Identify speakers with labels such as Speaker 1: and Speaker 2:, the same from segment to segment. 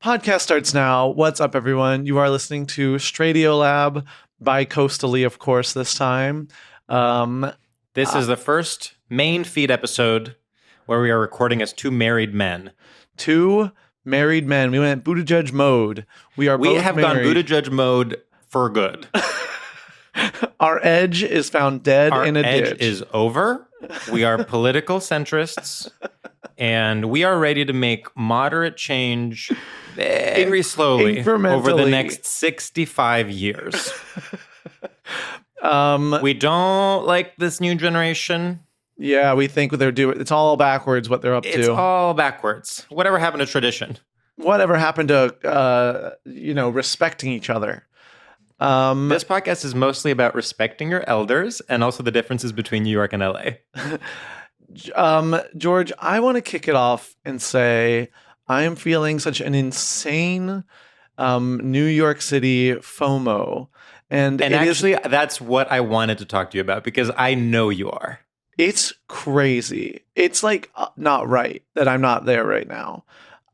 Speaker 1: Podcast starts now. What's up, everyone? You are listening to StraightioLab, bicoastally, of course, this time.
Speaker 2: This is the first main feed episode where we are recording as two married men.
Speaker 1: Two married men. We went Buttigieg mode. We have
Speaker 2: gone Buttigieg mode for good.
Speaker 1: Our edge is found dead in a ditch.
Speaker 2: Our edge is over. We are political centrists, and we are ready to make moderate change very slowly over the next 65 years. We don't like this new generation.
Speaker 1: Yeah, we think they're doing. It's all backwards what they're up to.
Speaker 2: It's all backwards. Whatever happened to tradition?
Speaker 1: Whatever happened to respecting each other?
Speaker 2: This podcast is mostly about respecting your elders and also the differences between New York and LA.
Speaker 1: George, I want to kick it off and say I am feeling such an insane New York City FOMO. And actually,
Speaker 2: that's what I wanted to talk to you about because I know you are.
Speaker 1: It's crazy. It's like not right that I'm not there right now.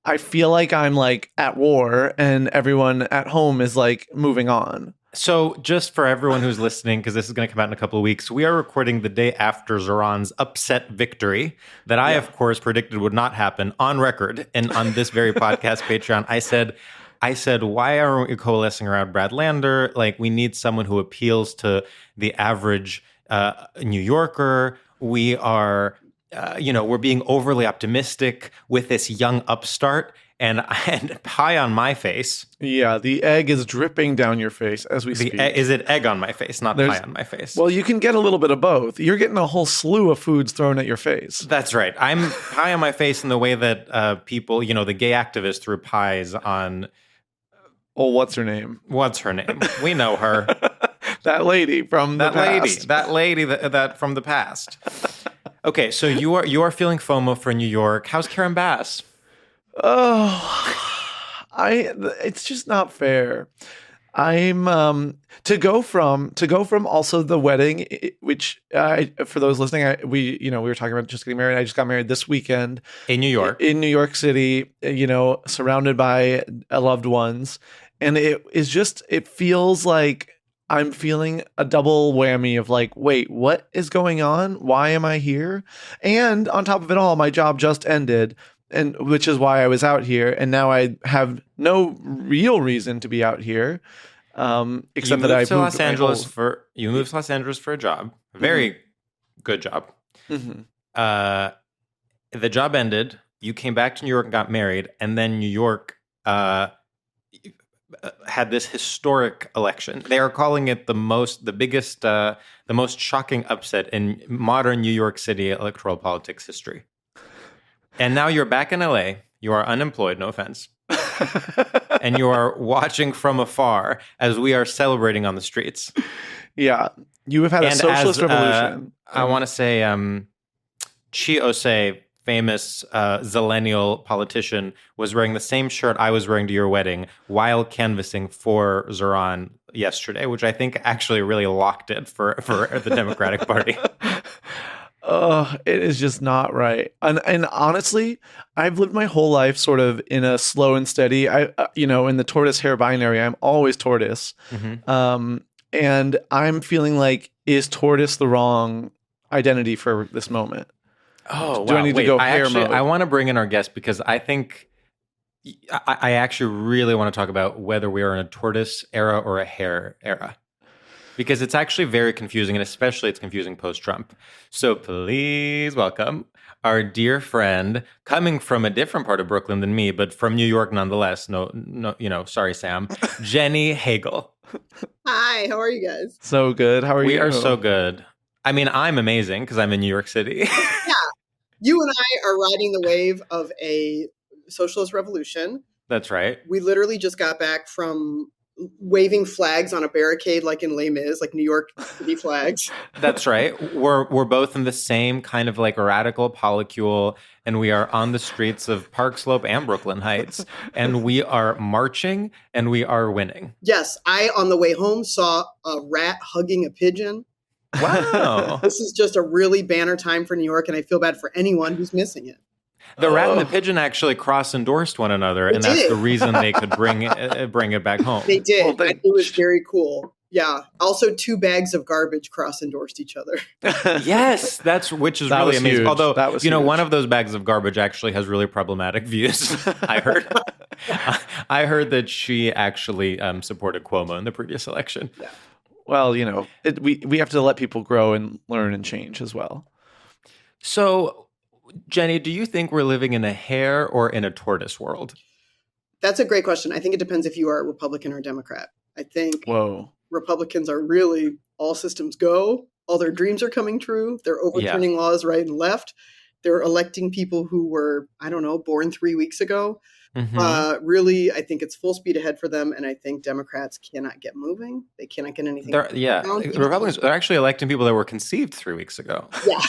Speaker 1: I feel like I'm like at war and everyone at home is like moving on.
Speaker 2: So just for everyone who's listening, because this is going to come out in a couple of weeks, we are recording the day after Zoran's upset victory that I, of course, predicted would not happen on record. And on this very podcast, Patreon, I said, why aren't we coalescing around Brad Lander? Like, we need someone who appeals to the average New Yorker. We are... we're being overly optimistic with this young upstart and pie on my face.
Speaker 1: Yeah, the egg is dripping down your face as we speak.
Speaker 2: Is it egg on my face, not pie on my face?
Speaker 1: Well, you can get a little bit of both. You're getting a whole slew of foods thrown at your face.
Speaker 2: That's right. I'm pie on my face in the way that people, the gay activist threw pies on...
Speaker 1: Oh, what's her name?
Speaker 2: What's her name? We know her.
Speaker 1: That lady from the past.
Speaker 2: That lady that from the past. Okay, so you are feeling FOMO for New York. How's Karen Bass?
Speaker 1: It's just not fair. I'm to go from also the wedding, which for those listening, we were talking about just getting married. I just got married this weekend
Speaker 2: in New York,
Speaker 1: in New York City. Surrounded by loved ones, and it feels like I'm feeling a double whammy of like, wait, what is going on? Why am I here? And on top of it all, my job just ended, and which is why I was out here. And now I have no real reason to be out here, except that I moved to
Speaker 2: Los Angeles for a job, a very good job.
Speaker 1: Mm-hmm.
Speaker 2: The job ended. You came back to New York and got married, and then New York had this historic election. They are calling it the most shocking upset in modern New York City electoral politics history. And now you're back in LA. You are unemployed, no offense. And you are watching from afar as we are celebrating on the streets.
Speaker 1: Yeah. You have had a socialist revolution.
Speaker 2: I want to say Chi Osei, famous zillennial politician, was wearing the same shirt I was wearing to your wedding while canvassing for Zoran yesterday, which I think actually really locked it for the Democratic Party.
Speaker 1: It is just not right. And honestly, I've lived my whole life sort of in a slow and steady, in the tortoise hare binary, I'm always tortoise.
Speaker 2: Mm-hmm.
Speaker 1: And I'm feeling like, is tortoise the wrong identity for this moment?
Speaker 2: Oh,
Speaker 1: do I need to go hare mode?
Speaker 2: I want to bring in our guest because I think I actually really want to talk about whether we are in a tortoise era or a hare era. Because it's actually very confusing, and especially it's confusing post-Trump. So please welcome our dear friend, coming from a different part of Brooklyn than me, but from New York nonetheless. No, sorry, Sam. Jenny Hagel.
Speaker 3: Hi, how are you guys?
Speaker 1: So good. How are you?
Speaker 2: We are so good. I mean, I'm amazing because I'm in New York City.
Speaker 3: Yeah. You and I are riding the wave of a socialist revolution.
Speaker 2: That's right.
Speaker 3: We literally just got back from waving flags on a barricade like in Les Mis, like New York City flags.
Speaker 2: That's right. We're both in the same kind of like radical polycule, and we are on the streets of Park Slope and Brooklyn Heights, and we are marching and we are winning.
Speaker 3: Yes, I on the way home saw a rat hugging a pigeon.
Speaker 2: Wow.
Speaker 3: This is just a really banner time for New York, and I feel bad for anyone who's missing it.
Speaker 2: The rat and the
Speaker 1: Oh.
Speaker 2: pigeon actually cross-endorsed one another,
Speaker 3: They
Speaker 2: and that's
Speaker 3: did.
Speaker 2: the reason they could bring it back home.
Speaker 3: They did.
Speaker 1: Well,
Speaker 3: It was very cool. Yeah. Also, 2 bags of garbage cross-endorsed each other.
Speaker 2: Yes, which is
Speaker 1: That
Speaker 2: really
Speaker 1: was
Speaker 2: amazing.
Speaker 1: huge.
Speaker 2: Although,
Speaker 1: That was
Speaker 2: one
Speaker 1: huge.
Speaker 2: of those bags of garbage actually has really problematic views. I heard. I heard that she actually supported Cuomo in the previous election.
Speaker 3: Yeah.
Speaker 1: Well, we have to let people grow and learn and change as well.
Speaker 2: So, Jenny, do you think we're living in a hare or in a tortoise world?
Speaker 3: That's a great question. I think it depends if you are a Republican or Democrat. I think
Speaker 1: Whoa.
Speaker 3: Republicans are really all systems go. All their dreams are coming true. They're overturning laws right and left. They're electing people who were, I don't know, born 3 weeks ago. Really, I think it's full speed ahead for them. And I think Democrats cannot get moving. They cannot get anything.
Speaker 2: The Republicans are actually electing people that were conceived 3 weeks ago.
Speaker 3: Yeah.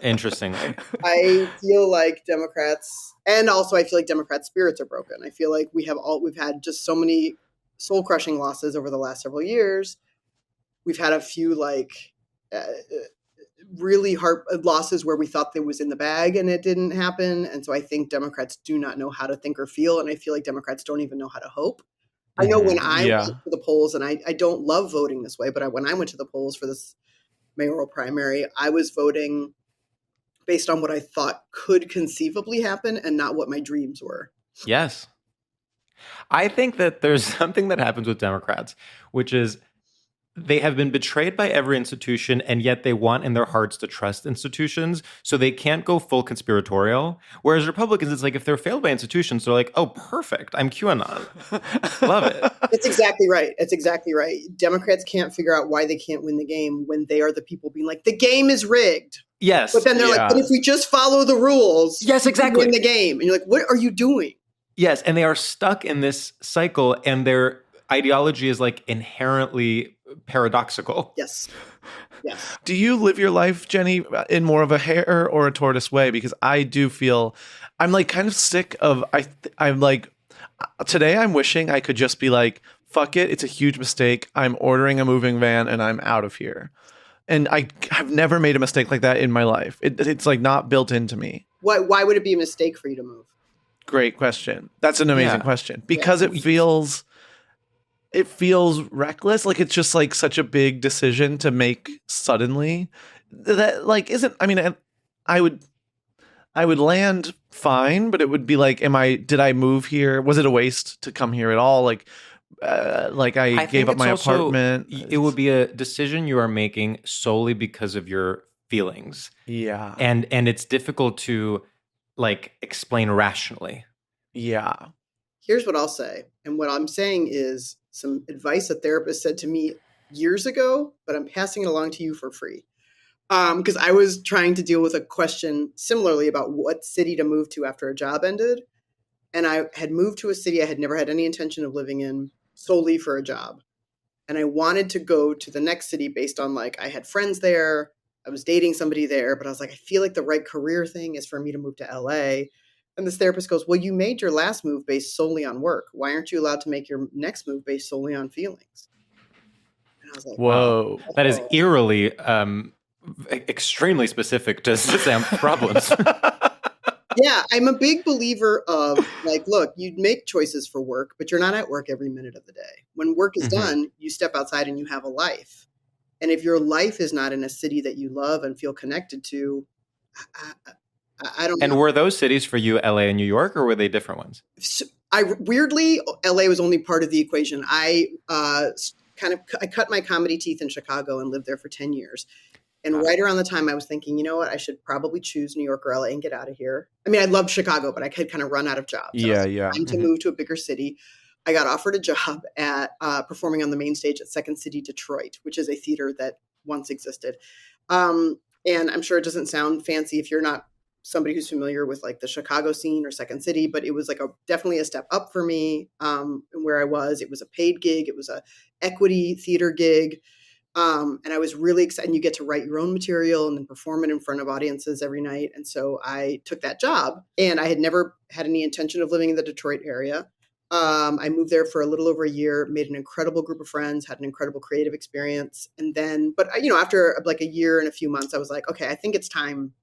Speaker 2: Interestingly.
Speaker 3: I feel like Democrats, and also I feel like Democrat spirits are broken. I feel like we've had just so many soul crushing losses over the last several years. We've had a few really hard losses where we thought that was in the bag and it didn't happen. And so I think Democrats do not know how to think or feel. And I feel like Democrats don't even know how to hope. I know when I went to the polls, and I don't love voting this way, but when I went to the polls for this mayoral primary, I was voting based on what I thought could conceivably happen and not what my dreams were.
Speaker 2: Yes. I think that there's something that happens with Democrats, which is they have been betrayed by every institution, and yet they want in their hearts to trust institutions, so they can't go full conspiratorial. Whereas Republicans, it's like if they're failed by institutions, they're like, oh, perfect, I'm QAnon. Love it.
Speaker 3: That's exactly right. That's exactly right. Democrats can't figure out why they can't win the game when they are the people being like, the game is rigged.
Speaker 2: Yes.
Speaker 3: But then they're like, but if we just follow the rules,
Speaker 2: yes,
Speaker 3: we
Speaker 2: exactly,
Speaker 3: can win the game. And you're like, what are you doing?
Speaker 2: Yes, and they are stuck in this cycle, and their ideology is like inherently paradoxical.
Speaker 3: Yes. Yes.
Speaker 1: Do you live your life, Jenny, in more of a hare or a tortoise way? Because I do feel I'm like kind of sick of I'm like today I'm wishing I could just be like, fuck it, it's a huge mistake. I'm ordering a moving van and I'm out of here. And I have never made a mistake like that in my life. It's like not built into me.
Speaker 3: Why would it be a mistake for you to move?
Speaker 1: Great question. That's an amazing question. Because it feels reckless. Like it's just like such a big decision to make suddenly that like isn't, I mean, I would land fine, but it would be like, did I move here? Was it a waste to come here at all? Like I gave up my apartment.
Speaker 2: It would be a decision you are making solely because of your feelings.
Speaker 1: Yeah.
Speaker 2: And it's difficult to like explain rationally.
Speaker 1: Yeah.
Speaker 3: Here's what I'll say. And what I'm saying is some advice a therapist said to me years ago, but I'm passing it along to you for free. Because I was trying to deal with a question similarly about what city to move to after a job ended. And I had moved to a city I had never had any intention of living in solely for a job. And I wanted to go to the next city based on like, I had friends there. I was dating somebody there, but I was like, I feel like the right career thing is for me to move to LA. And this therapist goes, well, you made your last move based solely on work. Why aren't you allowed to make your next move based solely on feelings? And I was like,
Speaker 1: whoa.
Speaker 3: wow.
Speaker 2: That is eerily extremely specific to Sam problems.
Speaker 3: Yeah, I'm a big believer of like, look, you make choices for work, but you're not at work every minute of the day. When work is done, you step outside and you have a life. And if your life is not in a city that you love and feel connected to, I don't know.
Speaker 2: And were those cities for you LA and New York, or were they different ones?
Speaker 3: So weirdly, LA was only part of the equation. I cut my comedy teeth in Chicago and lived there for 10 years. And right around the time I was thinking, you know what, I should probably choose New York or LA and get out of here. I mean, I loved Chicago, but I could kind of run out of jobs.
Speaker 1: Yeah.
Speaker 3: Time to move to a bigger city. I got offered a job at performing on the main stage at Second City Detroit, which is a theater that once existed. And I'm sure it doesn't sound fancy if you're not somebody who's familiar with like the Chicago scene or Second City, but it was like definitely a step up for me where I was. It was a paid gig. It was a equity theater gig. And I was really excited. And you get to write your own material and then perform it in front of audiences every night. And so I took that job, and I had never had any intention of living in the Detroit area. I moved there for a little over a year, made an incredible group of friends, had an incredible creative experience. And then, but after like a year and a few months, I was like, okay, I think it's time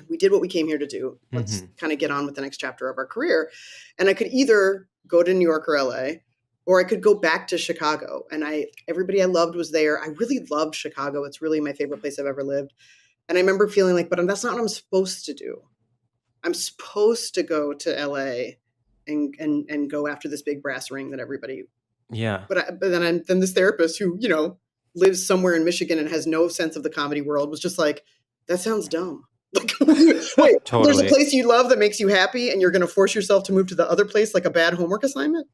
Speaker 3: We did what we came here to do. Let's kind of get on with the next chapter of our career. And I could either go to New York or LA, or I could go back to Chicago. And everybody I loved was there. I really loved Chicago. It's really my favorite place I've ever lived. And I remember feeling like, but that's not what I'm supposed to do. I'm supposed to go to LA and go after this big brass ring that everybody.
Speaker 2: Yeah.
Speaker 3: But then this therapist who, lives somewhere in Michigan and has no sense of the comedy world was just like, that sounds dumb. Like, wait,
Speaker 2: Totally.
Speaker 3: There's a place you love that makes you happy and you're going to force yourself to move to the other place like a bad homework assignment?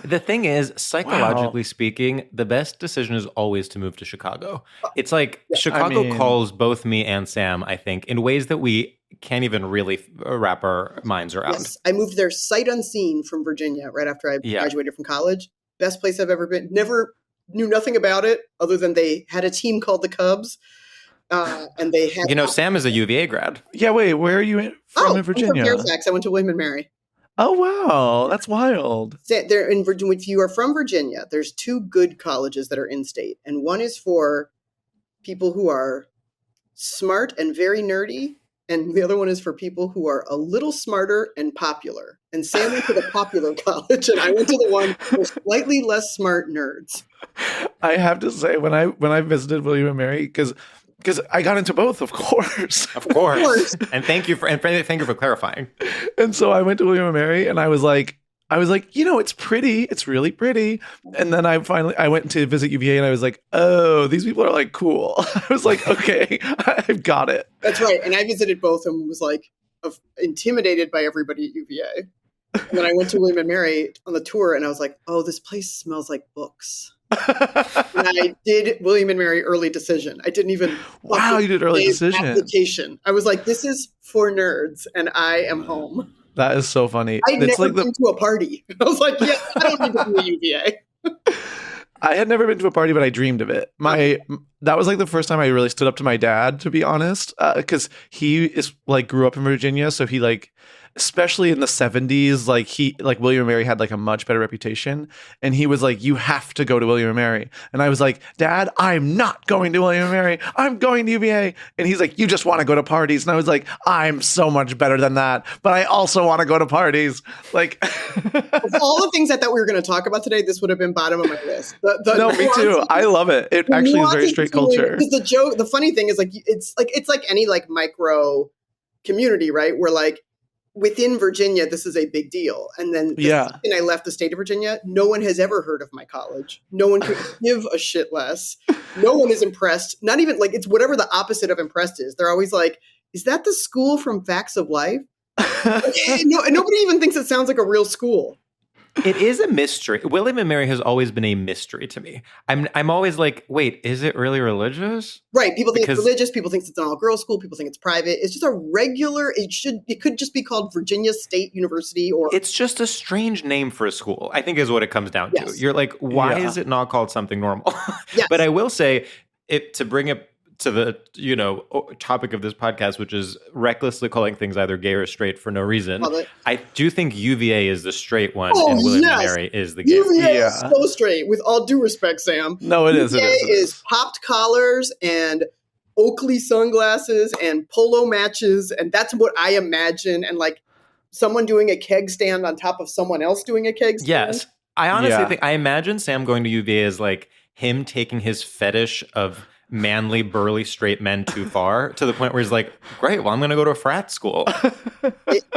Speaker 2: The thing is, psychologically speaking, the best decision is always to move to Chicago. It's like Chicago calls both me and Sam, I think, in ways that we can't even really wrap our minds around.
Speaker 3: Yes, I moved there sight unseen from Virginia right after I graduated from college. Best place I've ever been. Never knew nothing about it other than they had a team called the Cubs. And they had
Speaker 2: Sam is a UVA grad.
Speaker 1: Yeah, wait, where are you from in Virginia?
Speaker 3: I'm from Fairfax. I went to William and Mary.
Speaker 1: Oh, wow. That's wild.
Speaker 3: They're in Virginia. If you are from Virginia, there's two good colleges that are in state. And one is for people who are smart and very nerdy. And the other one is for people who are a little smarter and popular. And Sam went to the popular college, and I went to the one for slightly less smart nerds.
Speaker 1: I have to say, when I visited William and Mary, because I got into both, of course.
Speaker 2: Of course. And thank you for clarifying.
Speaker 1: And so I went to William and Mary, and I was like, it's pretty. It's really pretty. And then I went to visit UVA, and I was like, oh, these people are like cool. I was like, okay, I've got it.
Speaker 3: That's right. And I visited both and was like intimidated by everybody at UVA. And then I went to William and Mary on the tour, and I was like, oh, this place smells like books. And I did William and Mary early decision. I didn't even
Speaker 1: you did early decision
Speaker 3: application. I was like, this is for nerds, and I am home.
Speaker 1: That is so funny.
Speaker 3: I'd never been to a party. I was like, yeah, I don't need to be a UVA.
Speaker 1: I had never been to a party, but I dreamed of it. That was like the first time I really stood up to my dad, to be honest, because he is like grew up in Virginia, so he like, especially in the 70s, like William and Mary had like a much better reputation, and he was like, you have to go to William and Mary. And I was like, Dad, I'm not going to William and Mary. I'm going to UVA. And he's like, you just want to go to parties. And I was like, I'm so much better than that, but I also want to go to parties. Like,
Speaker 3: of all the things I thought we were going to talk about today, this would have been bottom of my list.
Speaker 1: No, me too. I love it. It actually is very straight culture.
Speaker 3: Because the funny thing is it's like any like micro community, right? Where like, within Virginia, this is a big deal. And then the second I left the state of Virginia, no one has ever heard of my college. No one could give a shit less. No one is impressed. Not even like it's whatever the opposite of impressed is. They're always like, is that the school from Facts of Life? Nobody even thinks it sounds like a real school.
Speaker 2: It is a mystery. William and Mary has always been a mystery to me. I'm always like, wait, is it really religious?
Speaker 3: Right. People think it's religious. People think it's an all-girls school. People think it's private. It's just a regular. It could just be called Virginia State University, or
Speaker 2: it's just a strange name for a school, I think is what it comes down to. You're like, why is it not called something normal?
Speaker 3: Yes.
Speaker 2: But I will say, to bring it to the topic of this podcast, which is recklessly calling things either gay or straight for no reason. I do think UVA is the straight one, and William and Mary is the gay.
Speaker 3: UVA is so straight. With all due respect, Sam.
Speaker 1: No, it is.
Speaker 3: UVA is popped collars and Oakley sunglasses and polo matches, and that's what I imagine. And like someone doing a keg stand on top of someone else doing a keg stand.
Speaker 2: Yes, I honestly think I imagine Sam going to UVA as like him taking his fetish of manly, burly, straight men too far to the point where he's like, great, well, I'm going to go to a frat school.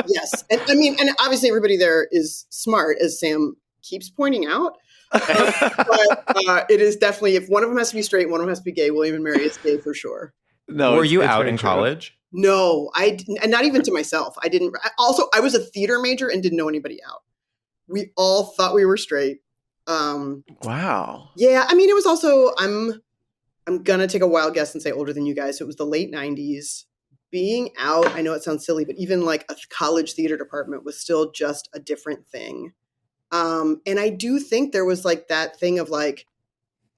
Speaker 3: Yes. And I mean, and obviously everybody there is smart, as Sam keeps pointing out. But it is definitely, if one of them has to be straight, one of them has to be gay, William and Mary is gay for sure.
Speaker 2: No, were you out in college?
Speaker 3: No, and not even to myself. I didn't. Also, I was a theater major and didn't know anybody out. We all thought we were straight.
Speaker 1: Wow.
Speaker 3: Yeah. I mean, it was also, I'm going to take a wild guess and say older than you guys. So it was the late 90s. Being out, I know it sounds silly, but even like a college theater department was still just a different thing. And I do think there was like that thing of like,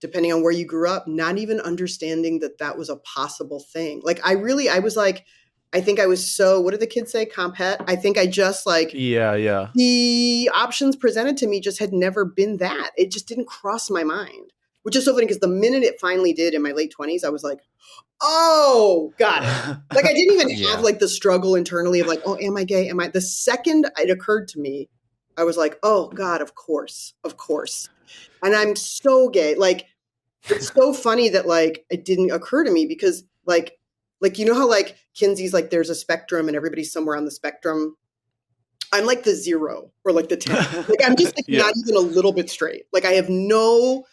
Speaker 3: depending on where you grew up, not even understanding that was a possible thing. Like I was like, I think I was so, what did the kids say? Compet. I think I just like, the options presented to me just had never been that. It just didn't cross my mind. Which is so funny because the minute it finally did in my late 20s, I was like, oh, got it. Like I didn't even
Speaker 2: Yeah.
Speaker 3: have like the struggle internally of like, oh, am I gay? Am I? The second it occurred to me, I was like, oh God, of course. And I'm so gay. Like, it's so funny that like it didn't occur to me because like you know how like Kinsey's like there's a spectrum and everybody's somewhere on the spectrum. I'm like the 0 or like the 10. Like I'm just like not even a little bit straight. Like I have no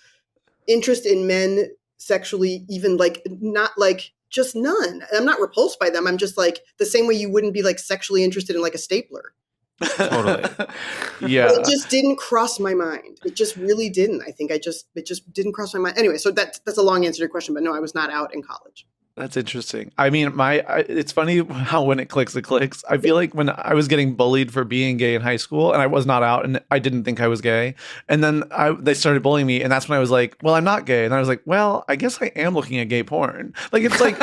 Speaker 3: interest in men sexually, even like not like just none. And I'm not repulsed by them. I'm just like the same way you wouldn't be like sexually interested in like a stapler.
Speaker 2: Totally.
Speaker 1: Yeah.
Speaker 3: It just didn't cross my mind. It just really didn't. I think it just didn't cross my mind. Anyway, so that's a long answer to your question, but no, I was not out in college.
Speaker 1: That's interesting. I mean, it's funny how when it clicks, it clicks. I feel like when I was getting bullied for being gay in high school and I was not out and I didn't think I was gay. And then they started bullying me. And that's when I was like, well, I'm not gay. And I was like, well, I guess I am looking at gay porn. Like, it's like,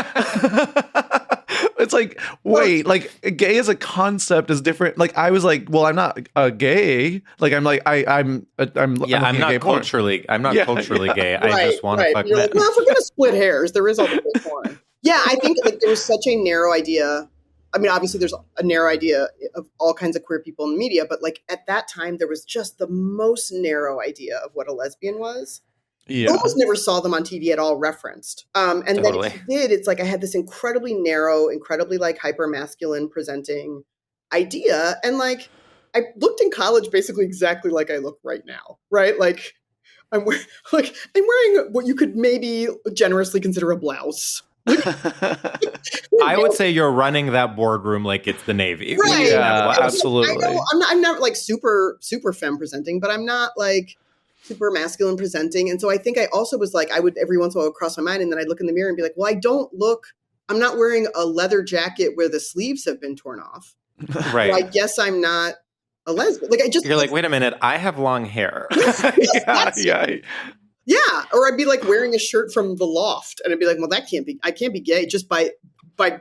Speaker 1: it's like, wait, like gay as a concept is different. Like I was like, well, I'm not gay. Like I'm like, I'm not
Speaker 2: culturally gay. I'm not culturally gay.
Speaker 3: Right,
Speaker 2: I just want to fuck
Speaker 3: You're
Speaker 2: men.
Speaker 3: like, well, if we're gonna split hairs, there is all the gay porn. Yeah, I think like there was such a narrow idea. I mean, obviously there's a narrow idea of all kinds of queer people in the media, but like at that time there was just the most narrow idea of what a lesbian was.
Speaker 1: Yeah.
Speaker 3: I almost never saw them on TV at all referenced. And
Speaker 2: Totally.
Speaker 3: then if you did, it's like I had this incredibly narrow, incredibly like hyper masculine presenting idea. And like I looked in college basically exactly like I look right now, right? Like I'm wearing what you could maybe generously consider a blouse.
Speaker 2: I would say you're running that boardroom like it's the Navy.
Speaker 3: Right.
Speaker 1: Yeah, absolutely.
Speaker 3: I'm not like super femme presenting, but I'm not like super masculine presenting. And so I think I also was like, I would every once in a while cross my mind and then I'd look in the mirror and be like, well, I'm not wearing a leather jacket where the sleeves have been torn off.
Speaker 2: Right.
Speaker 3: So I guess I'm not a lesbian. Like
Speaker 2: You're like, wait a minute, I have long hair.
Speaker 3: Yeah. Or I'd be like wearing a shirt from the Loft and I'd be like, well, I can't be gay just by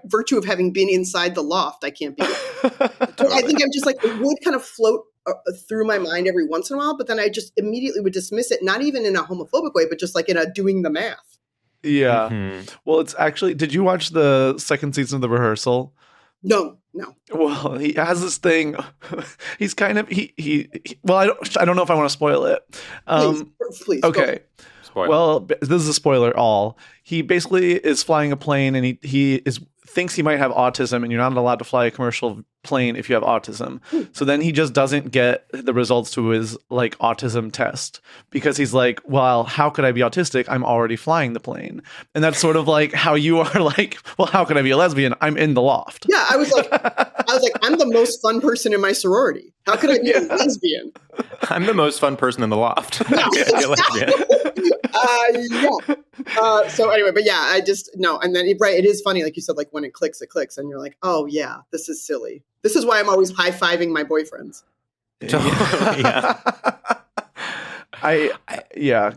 Speaker 3: virtue of having been inside the Loft. I can't be gay. So I think I'm just like, it would kind of float through my mind every once in a while, but then I just immediately would dismiss it, not even in a homophobic way, but just like in a doing the math.
Speaker 1: Yeah.
Speaker 2: Mm-hmm.
Speaker 1: Well, it's actually, did you watch the second season of The Rehearsal?
Speaker 3: No.
Speaker 1: Well, he has this thing. He's kind of well, I don't know if I want to spoil it.
Speaker 3: Please.
Speaker 1: Okay. Well, this is a spoiler. He basically is flying a plane, and he thinks he might have autism, and you're not allowed to fly a commercial plane if you have autism. So then he just doesn't get the results to his like autism test because he's like, well, how could I be autistic? I'm already flying the plane. And that's sort of like how you are like, well, how can I be a lesbian? I'm in the Loft.
Speaker 3: Yeah, I was like, I'm the most fun person in my sorority. How could I be a lesbian?
Speaker 2: I'm the most fun person in the Loft.
Speaker 3: So anyway, but yeah, I just no. And then it is funny, like you said, like when it clicks, and you're like, oh yeah, this is silly. This is why I'm always high-fiving my boyfriends.
Speaker 2: Yeah.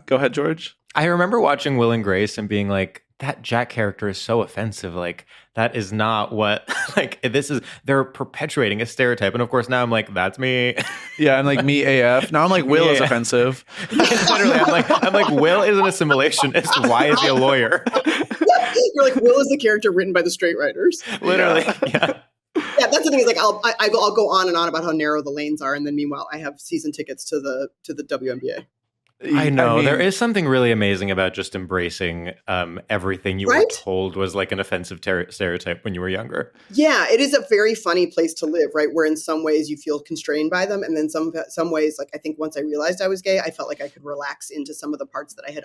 Speaker 1: Go ahead, George.
Speaker 2: I remember watching Will and Grace and being like, that Jack character is so offensive. Like, that is not what, like, they're perpetuating a stereotype. And of course, now I'm like, that's me.
Speaker 1: Yeah, and like me AF. Now I'm like, Will is offensive.
Speaker 2: Literally, I'm like, Will is an assimilationist. Why is he a lawyer?
Speaker 3: You're like, Will is the character written by the straight writers.
Speaker 2: Literally, yeah.
Speaker 3: Yeah, that's the thing is like I'll go on and on about how narrow the lanes are, and then meanwhile I have season tickets to the WNBA.
Speaker 2: I know. There is something really amazing about just embracing everything you were told was like an offensive stereotype when you were younger.
Speaker 3: Yeah, it is a very funny place to live, right? Where in some ways you feel constrained by them, and then some ways, like I think once I realized I was gay, I felt like I could relax into some of the parts that I had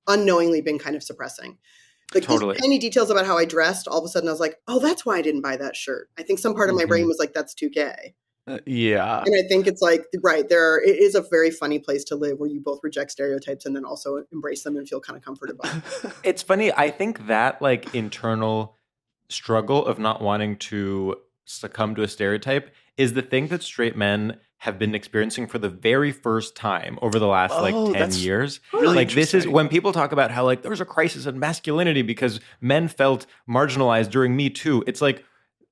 Speaker 3: unknowingly been kind of suppressing. Like
Speaker 2: totally.
Speaker 3: These tiny details about how I dressed, all of a sudden I was like, oh, that's why I didn't buy that shirt. I think some part of my brain was like, that's too gay.
Speaker 1: Yeah.
Speaker 3: And I think it's like, it is a very funny place to live where you both reject stereotypes and then also embrace them and feel kind of comforted by them.
Speaker 2: It's funny. I think that like internal struggle of not wanting to succumb to a stereotype is the thing that straight men have been experiencing for the very first time over the last 10 years.
Speaker 1: Really
Speaker 2: like this is when people talk about how like there's a crisis in masculinity because men felt marginalized during Me Too. It's like,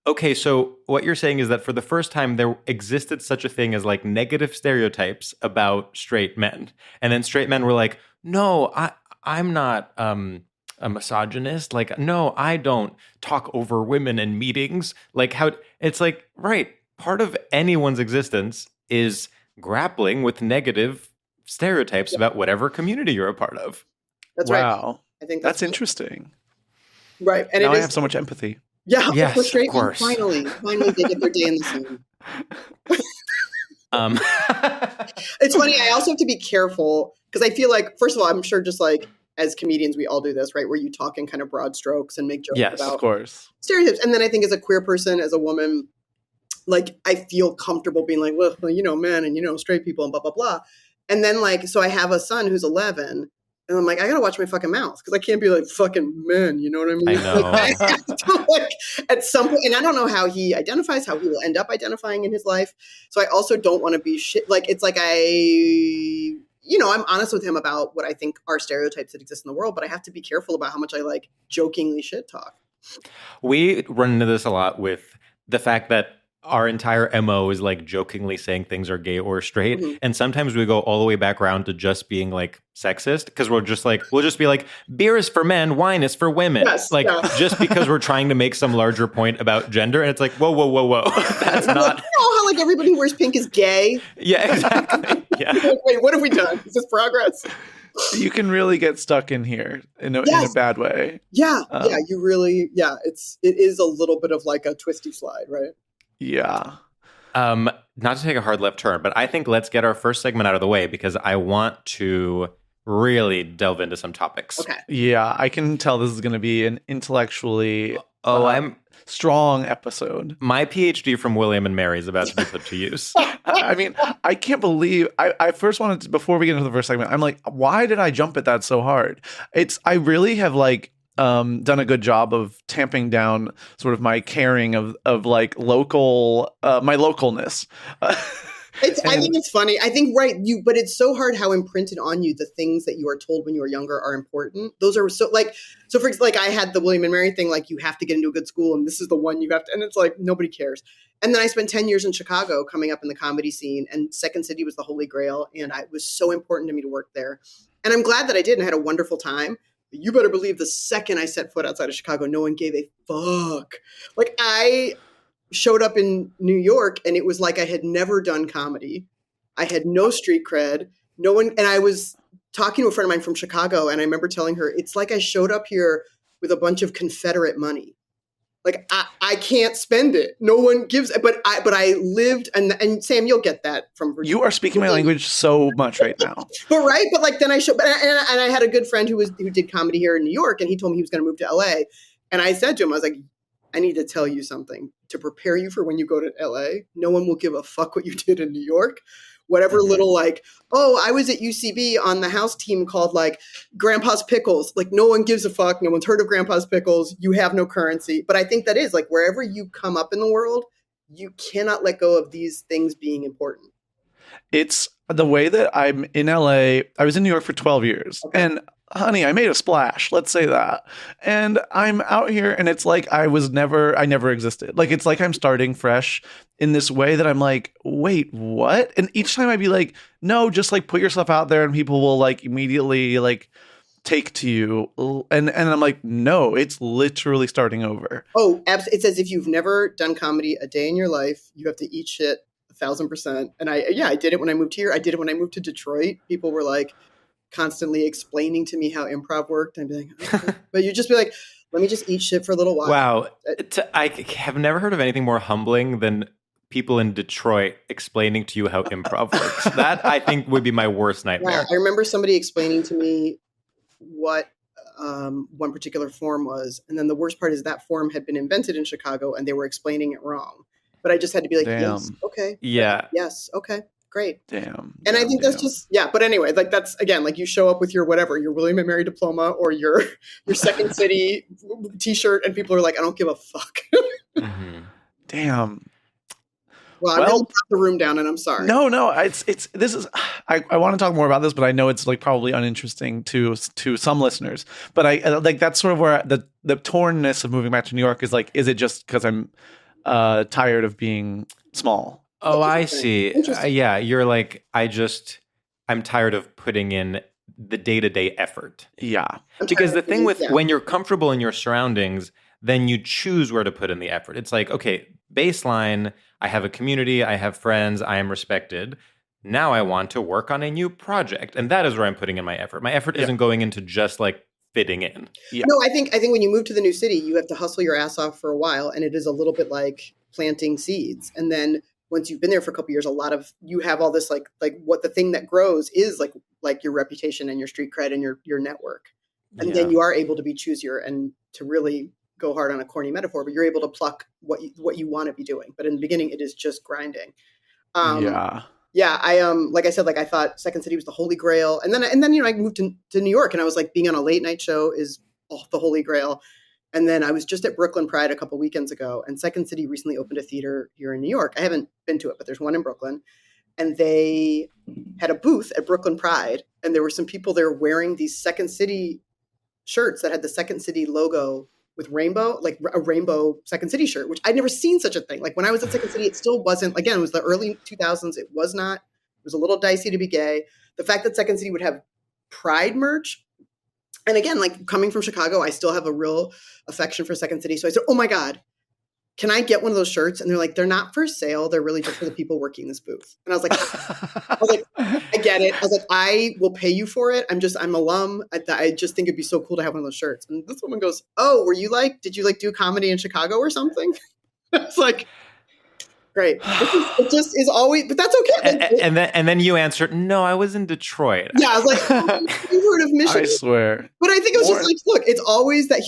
Speaker 2: okay, so what you're saying is that for the first time there existed such a thing as like negative stereotypes about straight men. And then straight men were like, no, I'm not a misogynist. Like, no, I don't talk over women in meetings. Like, how it's like, right, part of anyone's existence is grappling with negative stereotypes about whatever community you're a part of.
Speaker 3: That's right.
Speaker 1: Wow.
Speaker 3: I think
Speaker 1: That's interesting.
Speaker 3: Right. And
Speaker 1: now
Speaker 3: I
Speaker 1: have so much empathy.
Speaker 3: Yeah,
Speaker 2: yes,
Speaker 3: for straight
Speaker 2: of course.
Speaker 3: Finally they get their day in the sun. It's funny. I also have to be careful because I feel like, first of all, I'm sure just like as comedians, we all do this, right? Where you talk in kind of broad strokes and make jokes about
Speaker 1: Of course.
Speaker 3: stereotypes. And then I think as a queer person, as a woman, like I feel comfortable being like, well, men and, straight people and blah, blah, blah. And then like, so I have a son who's 11 and I'm like, I got to watch my fucking mouth because I can't be like fucking men. You know what I mean?
Speaker 2: I know.
Speaker 3: Like, I have to, like, at some point, and I don't know how he identifies, how he will end up identifying in his life. So I also don't want to be shit. Like, it's like I'm honest with him about what I think are stereotypes that exist in the world, but I have to be careful about how much I like jokingly shit talk.
Speaker 2: We run into this a lot with the fact that our entire MO is like jokingly saying things are gay or straight.
Speaker 3: Mm-hmm.
Speaker 2: And sometimes we go all the way back around to just being like sexist because we'll just be like, beer is for men, wine is for women.
Speaker 3: Yes,
Speaker 2: just because we're trying to make some larger point about gender. And it's like, whoa. That's not.
Speaker 3: How like everybody who wears pink is gay.
Speaker 2: Yeah, exactly. Yeah.
Speaker 3: Wait, what have we done? Is this progress?
Speaker 1: You can really get stuck in here in a bad way.
Speaker 3: Yeah. You really, it is a little bit of like a twisty slide, right?
Speaker 1: Yeah.
Speaker 2: Not to take a hard left turn, but I think let's get our first segment out of the way because I want to really delve into some topics.
Speaker 3: Okay.
Speaker 1: Yeah, I can tell this is going to be an intellectually
Speaker 2: I'm
Speaker 1: strong episode.
Speaker 2: My PhD from William and Mary is about to be put to use.
Speaker 1: I mean, I can't believe I first wanted to, before we get into the first segment, I'm like, why did I jump at that so hard? I really have like done a good job of tamping down sort of my caring of like local my localness.
Speaker 3: I think it's funny. I think but it's so hard how imprinted on you the things that you are told when you were younger are important. Those are so for example, like I had the William and Mary thing, like you have to get into a good school and this is the one you have to, and it's like nobody cares. And then I spent 10 years in Chicago coming up in the comedy scene, and Second City was the holy grail, and it was so important to me to work there. And I'm glad that I did and had a wonderful time. But you better believe the second I set foot outside of Chicago, no one gave a fuck. Like I showed up in New York and it was like I had never done comedy. I had no street cred. No one, and I was talking to a friend of mine from Chicago and I remember telling her, it's like I showed up here with a bunch of Confederate money. Like I can't spend it. No one gives it, but I lived and Sam, you'll get that from Virginia.
Speaker 1: You are speaking my language so much right now.
Speaker 3: But like then I showed, and I had a good friend who did comedy here in New York, and he told me he was going to move to LA, and I said to him, I was like, I need to tell you something to prepare you for when you go to LA. No one will give a fuck what you did in New York. Whatever little like, oh, I was at UCB on the house team called like Grandpa's Pickles. Like no one gives a fuck. No one's heard of Grandpa's Pickles. You have no currency. But I think that is like wherever you come up in the world, you cannot let go of these things being important.
Speaker 1: It's the way that I'm in LA. I was in New York for 12 years. Okay. And honey, I made a splash. Let's say that. And I'm out here and it's like I never existed. Like it's like I'm starting fresh in this way that I'm like, wait, what? And each time I'd be like, no, just like put yourself out there and people will like immediately like take to you. And I'm like, no, it's literally starting over.
Speaker 3: Oh, it's as if you've never done comedy a day in your life. You have to eat shit 1,000%. And I did it when I moved here. I did it when I moved to Detroit. People were like, constantly explaining to me how improv worked. I'd be like, okay. But you just be like, let me just eat shit for a little while.
Speaker 2: Wow. I have never heard of anything more humbling than people in Detroit explaining to you how improv works. That I think would be my worst nightmare.
Speaker 3: Yeah, I remember somebody explaining to me what one particular form was. And then the worst part is that form had been invented in Chicago and they were explaining it wrong. But I just had to be like, yes, okay.
Speaker 2: Yeah.
Speaker 3: Yes, okay. Great.
Speaker 1: Damn.
Speaker 3: And I think that's just, but anyway, like that's, again, like you show up with your whatever, your William and Mary diploma or your Second City t-shirt and people are like, I don't give a fuck.
Speaker 1: Mm-hmm. Damn.
Speaker 3: Well, I really brought the room down and I'm sorry.
Speaker 1: No, this is, I want to talk more about this, but I know it's like probably uninteresting to some listeners, but I like, that's sort of where the tornness of moving back to New York is like, is it just because I'm tired of being small?
Speaker 2: Oh, I see. Yeah, you're like, I'm tired of putting in the day-to-day effort.
Speaker 1: Yeah.
Speaker 2: Because the thing with when you're comfortable in your surroundings, then you choose where to put in the effort. It's like, okay, baseline, I have a community, I have friends, I am respected. Now I want to work on a new project. And that is where I'm putting in my effort. My effort isn't going into just like fitting in.
Speaker 1: Yeah.
Speaker 3: No, I think when you move to the new city, you have to hustle your ass off for a while. And it is a little bit like planting seeds. And then once you've been there for a couple of years, you have all this like what the thing that grows is like your reputation and your street cred and your network. And then you are able to be choosier and to really go hard on a corny metaphor, but you're able to pluck what you want to be doing. But in the beginning, it is just grinding. Yeah, I like I said, like I thought Second City was the holy grail, and then I moved to New York, and I was like, being on a late night show is the holy grail. And then I was just at Brooklyn Pride a couple weekends ago, and Second City recently opened a theater here in New York. I haven't been to it, but there's one in Brooklyn, and they had a booth at Brooklyn Pride, and there were some people there wearing these Second City shirts that had the Second City logo with rainbow, like a rainbow Second City shirt, which I'd never seen such a thing. Like when I was at Second City, it still wasn't, again, it was the early 2000s. It was a little dicey to be gay. The fact that Second City would have Pride merch. And again, like coming from Chicago, I still have a real affection for Second City. So I said, oh my God, can I get one of those shirts? And they're like, they're not for sale. They're really just for the people working this booth. And I was like, I get it. I was like, I will pay you for it. I'm alum. I just think it'd be so cool to have one of those shirts. And this woman goes, oh, did you do comedy in Chicago or something? It's like, great. It just is always, but that's okay.
Speaker 2: And then you answered, no, I was in Detroit.
Speaker 3: Yeah, I was like, you've heard of Michigan.
Speaker 1: I swear.
Speaker 3: But I think it was just like, look, it's always that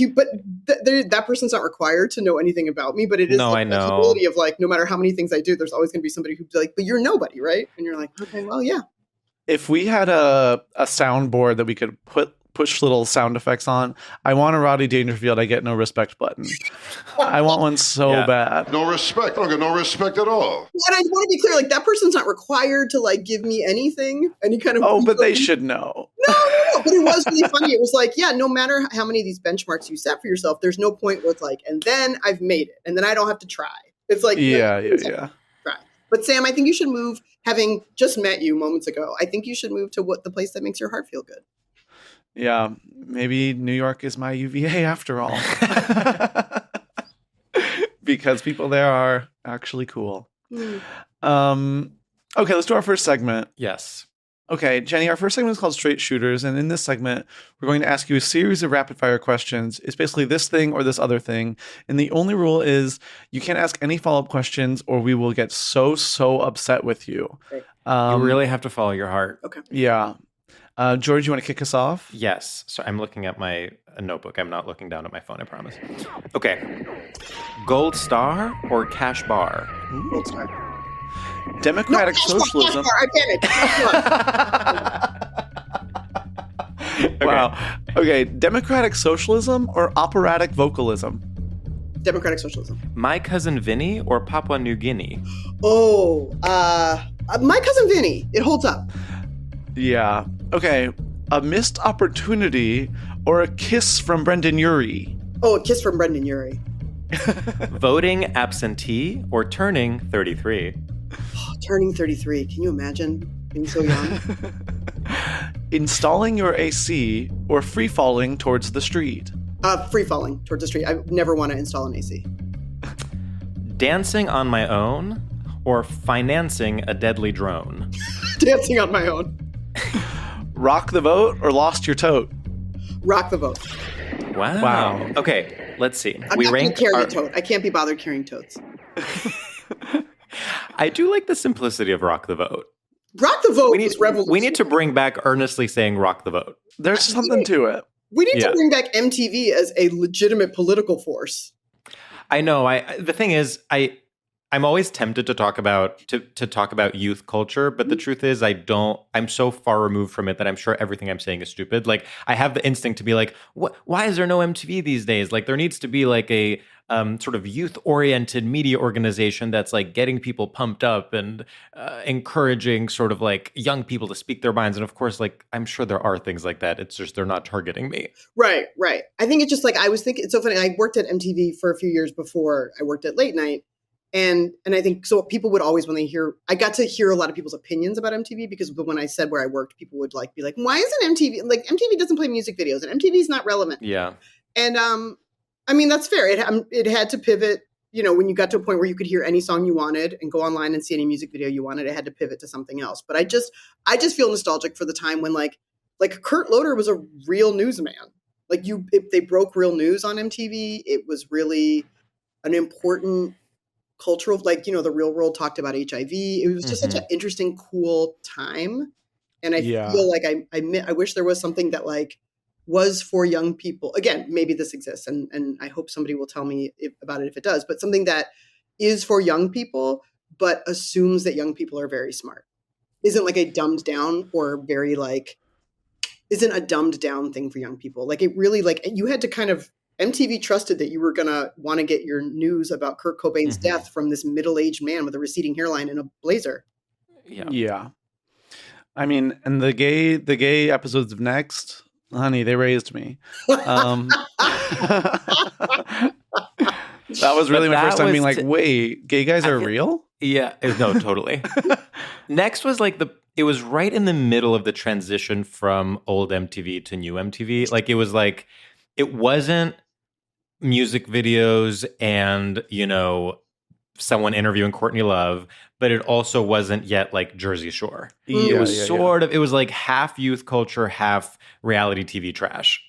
Speaker 3: that person's not required to know anything about me, but it is
Speaker 2: I know.
Speaker 3: The possibility of like, no matter how many things I do, there's always going to be somebody who's like, but you're nobody, right? And you're like, okay, well, yeah.
Speaker 1: If we had a soundboard that we could push little sound effects on, I want a Rodney Dangerfield I get no respect button. I want one so bad.
Speaker 4: No respect. I don't get no respect at all.
Speaker 3: And I want to be clear, like that person's not required to like give me anything, any kind of.
Speaker 1: Oh, but they should know.
Speaker 3: No. But it was really funny. It was like, yeah, no matter how many of these benchmarks you set for yourself, there's no point where it's like, and then I've made it, and then I don't have to try. It's like,
Speaker 1: yeah.
Speaker 3: Try. But Sam, I think you should move. Having just met you moments ago, I think you should move to the place that makes your heart feel good.
Speaker 1: Yeah, maybe New York is my UVA after all. Because people there are actually cool. Okay, let's do our first segment.
Speaker 2: Yes.
Speaker 1: Okay, Jenny, our first segment is called Straight Shooters. And in this segment, we're going to ask you a series of rapid fire questions. It's basically this thing or this other thing. And the only rule is you can't ask any follow-up questions or we will get so upset with you.
Speaker 3: Right.
Speaker 2: You really have to follow your heart.
Speaker 3: Okay.
Speaker 1: Yeah. George, you want to kick us off?
Speaker 2: Yes. So I'm looking at my notebook. I'm not looking down at my phone, I promise. Okay. Gold star or cash bar?
Speaker 3: Gold star.
Speaker 1: Democratic socialism.
Speaker 3: I panicked.
Speaker 1: Wow. Okay. Democratic socialism or operatic vocalism?
Speaker 3: Democratic socialism.
Speaker 2: My Cousin Vinny or Papua New Guinea?
Speaker 3: Oh, My Cousin Vinny. It holds up.
Speaker 1: Yeah. Okay. A missed opportunity or a kiss from Brendan Urie?
Speaker 3: Oh, a kiss from Brendan Urie.
Speaker 2: Voting absentee or turning 33?
Speaker 3: Oh, turning 33. Can you imagine being so young?
Speaker 1: Installing your AC or free falling towards the street?
Speaker 3: Free falling towards the street. I never want to install an AC.
Speaker 2: Dancing on my own or financing a deadly drone?
Speaker 3: Dancing on my own.
Speaker 1: Rock the vote or lost your tote?
Speaker 3: Rock the vote.
Speaker 2: Wow. Okay, let's see.
Speaker 3: I'm not going to carry a tote. I can't be bothered carrying totes.
Speaker 2: I do like the simplicity of rock the vote.
Speaker 3: Rock the vote is revolutionary.
Speaker 2: We need to bring back earnestly saying rock the vote.
Speaker 1: There's something to it.
Speaker 3: We need to bring back MTV as a legitimate political force.
Speaker 2: I know. The thing is, I'm always tempted to talk about youth culture, but the truth is I'm so far removed from it that I'm sure everything I'm saying is stupid. Like I have the instinct to be like, why is there no MTV these days? Like there needs to be like a sort of youth-oriented media organization that's like getting people pumped up and encouraging sort of like young people to speak their minds. And of course, like I'm sure there are things like that. It's just they're not targeting me.
Speaker 3: Right. I think it's just like I was thinking. It's so funny. I worked at MTV for a few years before I worked at late night. And I think so people would always, when they hear, I got to hear a lot of people's opinions about MTV because when I said where I worked, people would be like, why isn't MTV, like MTV doesn't play music videos and MTV is not relevant.
Speaker 2: Yeah.
Speaker 3: And I mean, that's fair. It had to pivot, when you got to a point where you could hear any song you wanted and go online and see any music video you wanted, it had to pivot to something else. But I just feel nostalgic for the time when like Kurt Loder was a real newsman. Like if they broke real news on MTV, it was really an important cultural, like, the Real World talked about HIV. It was just such an interesting, cool time. And I feel like I wish there was something that like was for young people. Again, maybe this exists and I hope somebody will tell me about it if it does, but something that is for young people, but assumes that young people are very smart. Isn't like a dumbed down or very like, isn't a dumbed down thing for young people. Like it really, like you had to kind of, MTV trusted that you were going to want to get your news about Kurt Cobain's death from this middle-aged man with a receding hairline and a blazer.
Speaker 1: Yeah. I mean, and the gay episodes of Next, honey, they raised me. That was really my first time being like, wait, gay guys are real?
Speaker 2: Yeah. No, totally. Next was like it was right in the middle of the transition from old MTV to new MTV. Like it wasn't music videos and, someone interviewing Courtney Love, but it also wasn't yet like Jersey Shore.
Speaker 1: Yeah,
Speaker 2: it was it was like half youth culture, half reality TV trash.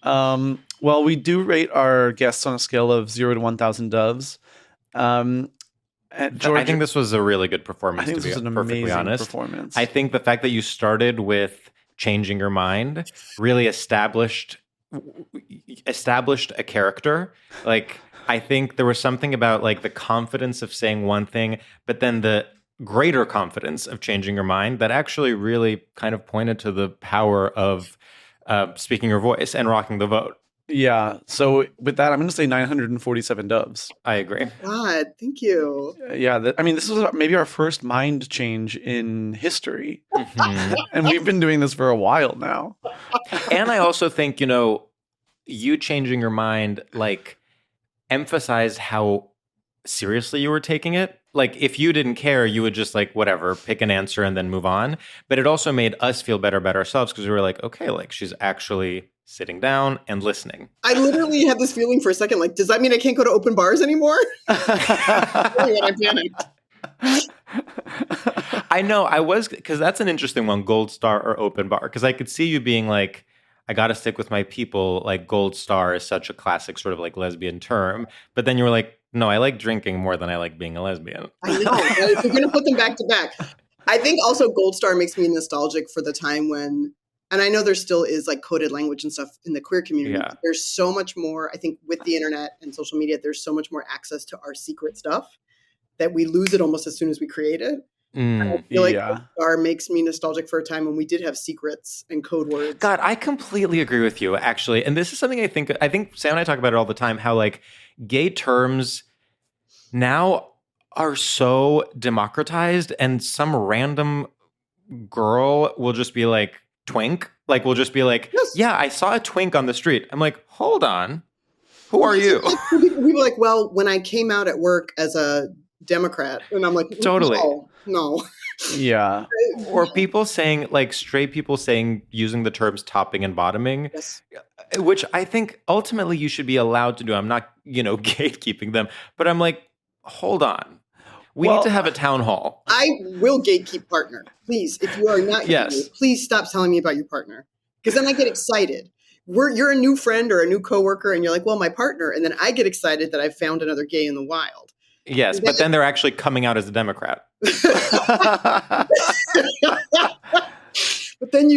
Speaker 1: Well, we do rate our guests on a scale of 0 to 1,000 doves. George,
Speaker 2: I think this was a really good performance.
Speaker 1: I think this was an amazing performance.
Speaker 2: I think the fact that you started with changing your mind really established a character. Like, I think there was something about like the confidence of saying one thing, but then the greater confidence of changing your mind that actually really kind of pointed to the power of speaking your voice and rocking the vote.
Speaker 1: Yeah. So with that, I'm going to say 947 doves.
Speaker 2: I agree.
Speaker 3: God, thank you.
Speaker 1: Yeah. This was maybe our first mind change in history. And we've been doing this for a while now.
Speaker 2: And I also think, you changing your mind, like, emphasized how seriously you were taking it. Like, if you didn't care, you would just like, whatever, pick an answer and then move on. But it also made us feel better about ourselves because we were like, okay, like she's actually sitting down and listening.
Speaker 3: I literally had this feeling for a second, like, does that mean I can't go to open bars anymore? Really, I panicked.
Speaker 2: I know, because that's an interesting one, Gold Star or open bar. Because I could see you being like, I got to stick with my people. Like, Gold Star is such a classic sort of like lesbian term. But then you were like, no, I like drinking more than I like being a lesbian.
Speaker 3: I know. If you're going to put them back to back. I think also Gold Star makes me nostalgic for the time when, and I know there still is like coded language and stuff in the queer community.
Speaker 2: Yeah.
Speaker 3: There's so much more, I think with the internet and social media, there's so much more access to our secret stuff that we lose it almost as soon as we create it. I feel like Gold Star makes me nostalgic for a time when we did have secrets and code words.
Speaker 2: God, I completely agree with you, actually. And this is something I think Sam and I talk about it all the time, how like gay terms now are so democratized and some random girl will just be like, twink? Like, we'll just be like, yes. Yeah, I saw a twink on the street. I'm like, hold on. Who are you?
Speaker 3: People are like, well, when I came out at work as a Democrat, and I'm like,
Speaker 2: totally.
Speaker 3: No.
Speaker 1: Yeah.
Speaker 2: Or people saying, like, straight people saying, using the terms topping and bottoming,
Speaker 3: yes.
Speaker 2: Which I think ultimately you should be allowed to do. I'm not, gatekeeping them, but I'm like, hold on. We need to have a town hall.
Speaker 3: I will gatekeep partner. Please, if you are not
Speaker 2: yes.
Speaker 3: gay, please stop telling me about your partner. Because then I get excited. You're a new friend or a new coworker, and you're like, well, my partner. And then I get excited that I've found another gay in the wild.
Speaker 2: Yes, but then they're actually coming out as a Democrat.
Speaker 3: But then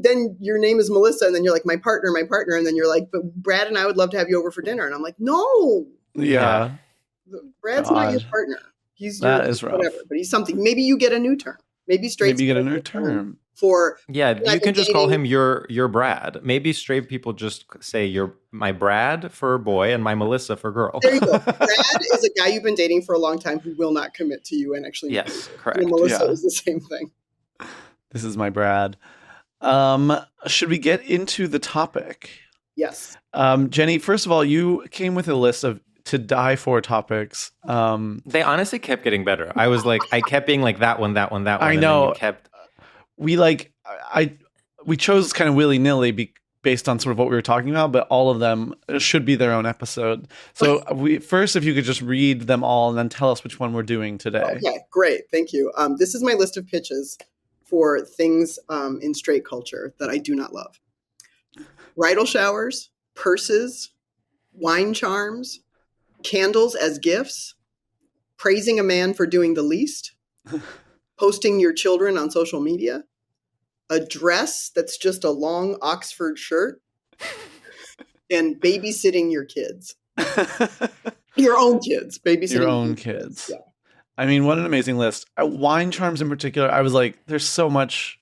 Speaker 3: then your name is Melissa, and then you're like, my partner. And then you're like, but Brad and I would love to have you over for dinner. And I'm like, no.
Speaker 1: Yeah.
Speaker 3: Brad's not your partner. He's
Speaker 1: that is rough.
Speaker 3: Whatever, but he's something. Maybe you get a new term. Maybe straight.
Speaker 1: Maybe you get a new term.
Speaker 3: For
Speaker 2: you can just call him your Brad. Maybe straight people just say you're my Brad for boy and my Melissa for girl.
Speaker 3: There you go. Brad is a guy you've been dating for a long time who will not commit to you and actually.
Speaker 2: Yes, correct.
Speaker 3: Melissa is the same thing.
Speaker 1: This is my Brad. Should we get into the topic?
Speaker 3: Yes.
Speaker 1: Jenny, first of all, you came with a list of to die for topics.
Speaker 2: They honestly kept getting better. I was like, I kept being like that one.
Speaker 1: I
Speaker 2: and then
Speaker 1: know.
Speaker 2: you kept.
Speaker 1: We chose kind of willy-nilly based on sort of what we were talking about, but all of them should be their own episode. So first, if you could just read them all and then tell us which one we're doing today.
Speaker 3: Okay, great. Thank you. This is my list of pitches for things in straight culture that I do not love. Bridal showers, purses, wine charms, candles as gifts, praising a man for doing the least, posting your children on social media, a dress that's just a long Oxford shirt, and babysitting your kids. Your own kids. Babysitting
Speaker 1: your own kids.
Speaker 3: Yeah.
Speaker 1: I mean, what an amazing list. Wine charms in particular, I was like, there's so much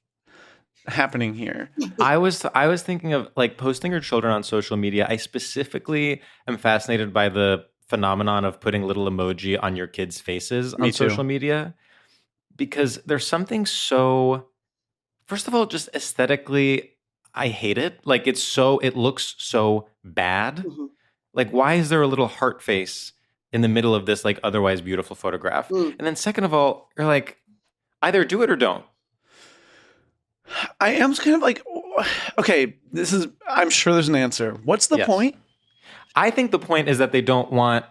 Speaker 1: happening here.
Speaker 2: I was thinking of like posting your children on social media. I specifically am fascinated by the phenomenon of putting little emoji on your kids' faces on social media, because there's something so, first of all, just aesthetically, I hate it. Like it looks so bad.
Speaker 3: Mm-hmm.
Speaker 2: Like, why is there a little heart face in the middle of this like otherwise beautiful photograph? And then second of all, you're like, either do it or don't.
Speaker 1: I am kind of like, okay, I'm sure there's an answer. What's the point?
Speaker 2: I think the point is that they don't want,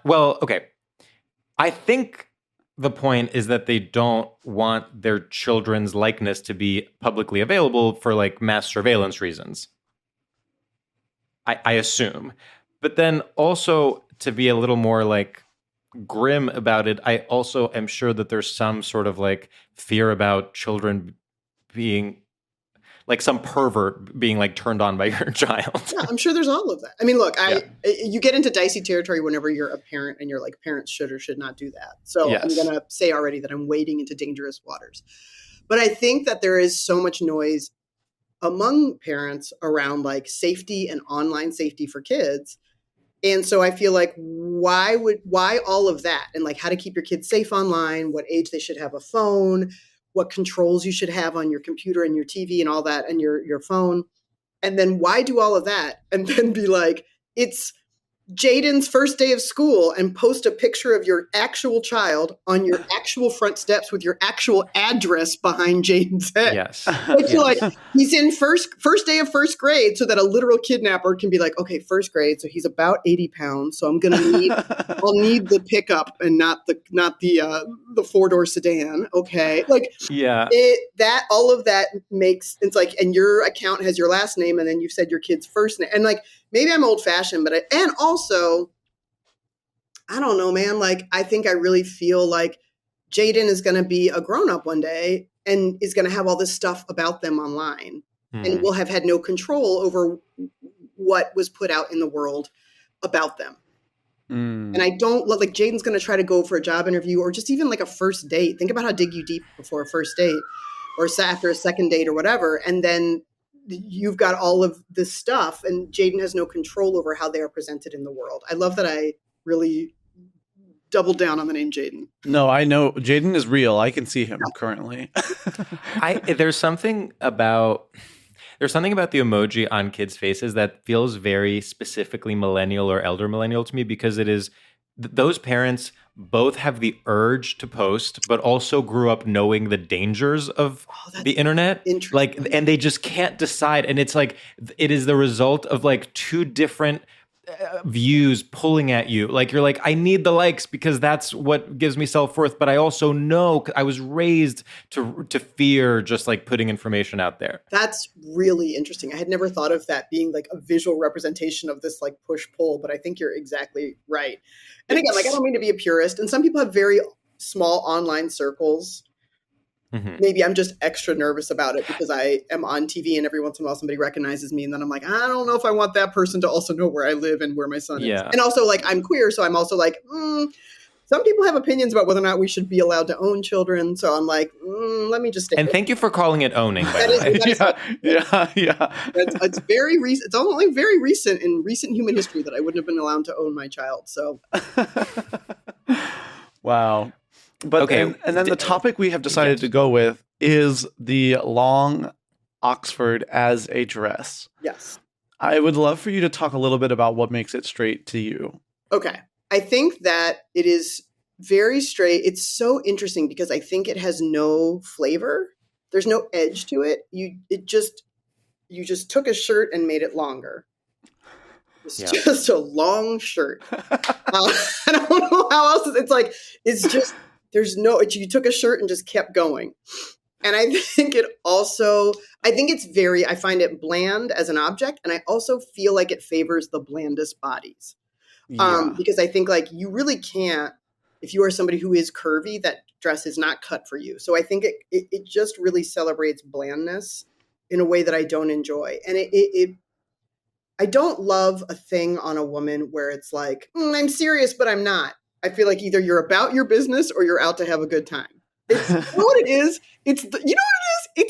Speaker 2: I think the point is that they don't want their children's likeness to be publicly available for like mass surveillance reasons. I assume. But then also to be a little more like grim about it, I also am sure that there's some sort of like fear about children being like some pervert being like turned on by your child.
Speaker 3: Yeah, I'm sure there's all of that. I mean, look, you get into dicey territory whenever you're a parent and you're like, parents should or should not do that. So I'm going to say already that I'm wading into dangerous waters. But I think that there is so much noise among parents around like safety and online safety for kids. And so I feel like why all of that? And like how to keep your kids safe online, what age they should have a phone, what controls you should have on your computer and your TV and all that and your phone. And then why do all of that? And then be like, it's Jaden's first day of school and post a picture of your actual child on your actual front steps with your actual address behind Jaden's head.
Speaker 2: Yes.
Speaker 3: Like he's in first day of first grade so that a literal kidnapper can be like, okay, first grade. So he's about 80 pounds. So I'll need the pickup and not the 4-door sedan. Okay. Like all of that makes, it's like, and your account has your last name and then you said your kid's first name. And like, maybe I'm old fashioned, but and also, I don't know, man. Like, I think I really feel like Jaden is going to be a grown up one day and is going to have all this stuff about them online and will have had no control over what was put out in the world about them. And I don't like Jaden's going to try to go for a job interview or just even like a first date. Think about how dig you deep before a first date or after a second date or whatever. And then you've got all of this stuff and Jaden has no control over how they are presented in the world. I love that I really doubled down on the name Jaden.
Speaker 1: No, I know Jaden is real. I can see him currently.
Speaker 2: There's something about the emoji on kids' faces that feels very specifically millennial or elder millennial to me, because it is those parents both have the urge to post, but also grew up knowing the dangers of the internet. Like, and they just can't decide. And it's like, it is the result of like two different views pulling at you. Like, you're like, I need the likes because that's what gives me self-worth. But I also know I was raised to fear just like putting information out there.
Speaker 3: That's really interesting. I had never thought of that being like a visual representation of this like push-pull, but I think you're exactly right. And again, like, I don't mean to be a purist, and some people have very small online circles. Maybe I'm just extra nervous about it because I am on TV and every once in a while somebody recognizes me and then I'm like, I don't know if I want that person to also know where I live and where my son is. And also, like, I'm queer, so I'm also like, some people have opinions about whether or not we should be allowed to own children. So I'm like, let me just stay.
Speaker 2: And thank you for calling it owning, by the way.
Speaker 3: It's very recent. It's only very recent in recent human history that I wouldn't have been allowed to own my child. So,
Speaker 1: wow. But okay, and then the topic we have decided to go with is the long Oxford as a dress.
Speaker 3: Yes.
Speaker 1: I would love for you to talk a little bit about what makes it straight to you.
Speaker 3: Okay. I think that it is very straight. It's so interesting because I think it has no flavor. There's no edge to it. You just took a shirt and made it longer. It's just a long shirt. I don't know how else. It's like, it's just, you took a shirt and just kept going. And I think I find it bland as an object. And I also feel like it favors the blandest bodies. Because I think like you really can't, if you are somebody who is curvy, that dress is not cut for you. So I think it just really celebrates blandness in a way that I don't enjoy. And I don't love a thing on a woman where it's like, I'm serious, but I'm not. I feel like either you're about your business or you're out to have a good time. It's, you know what it is? It's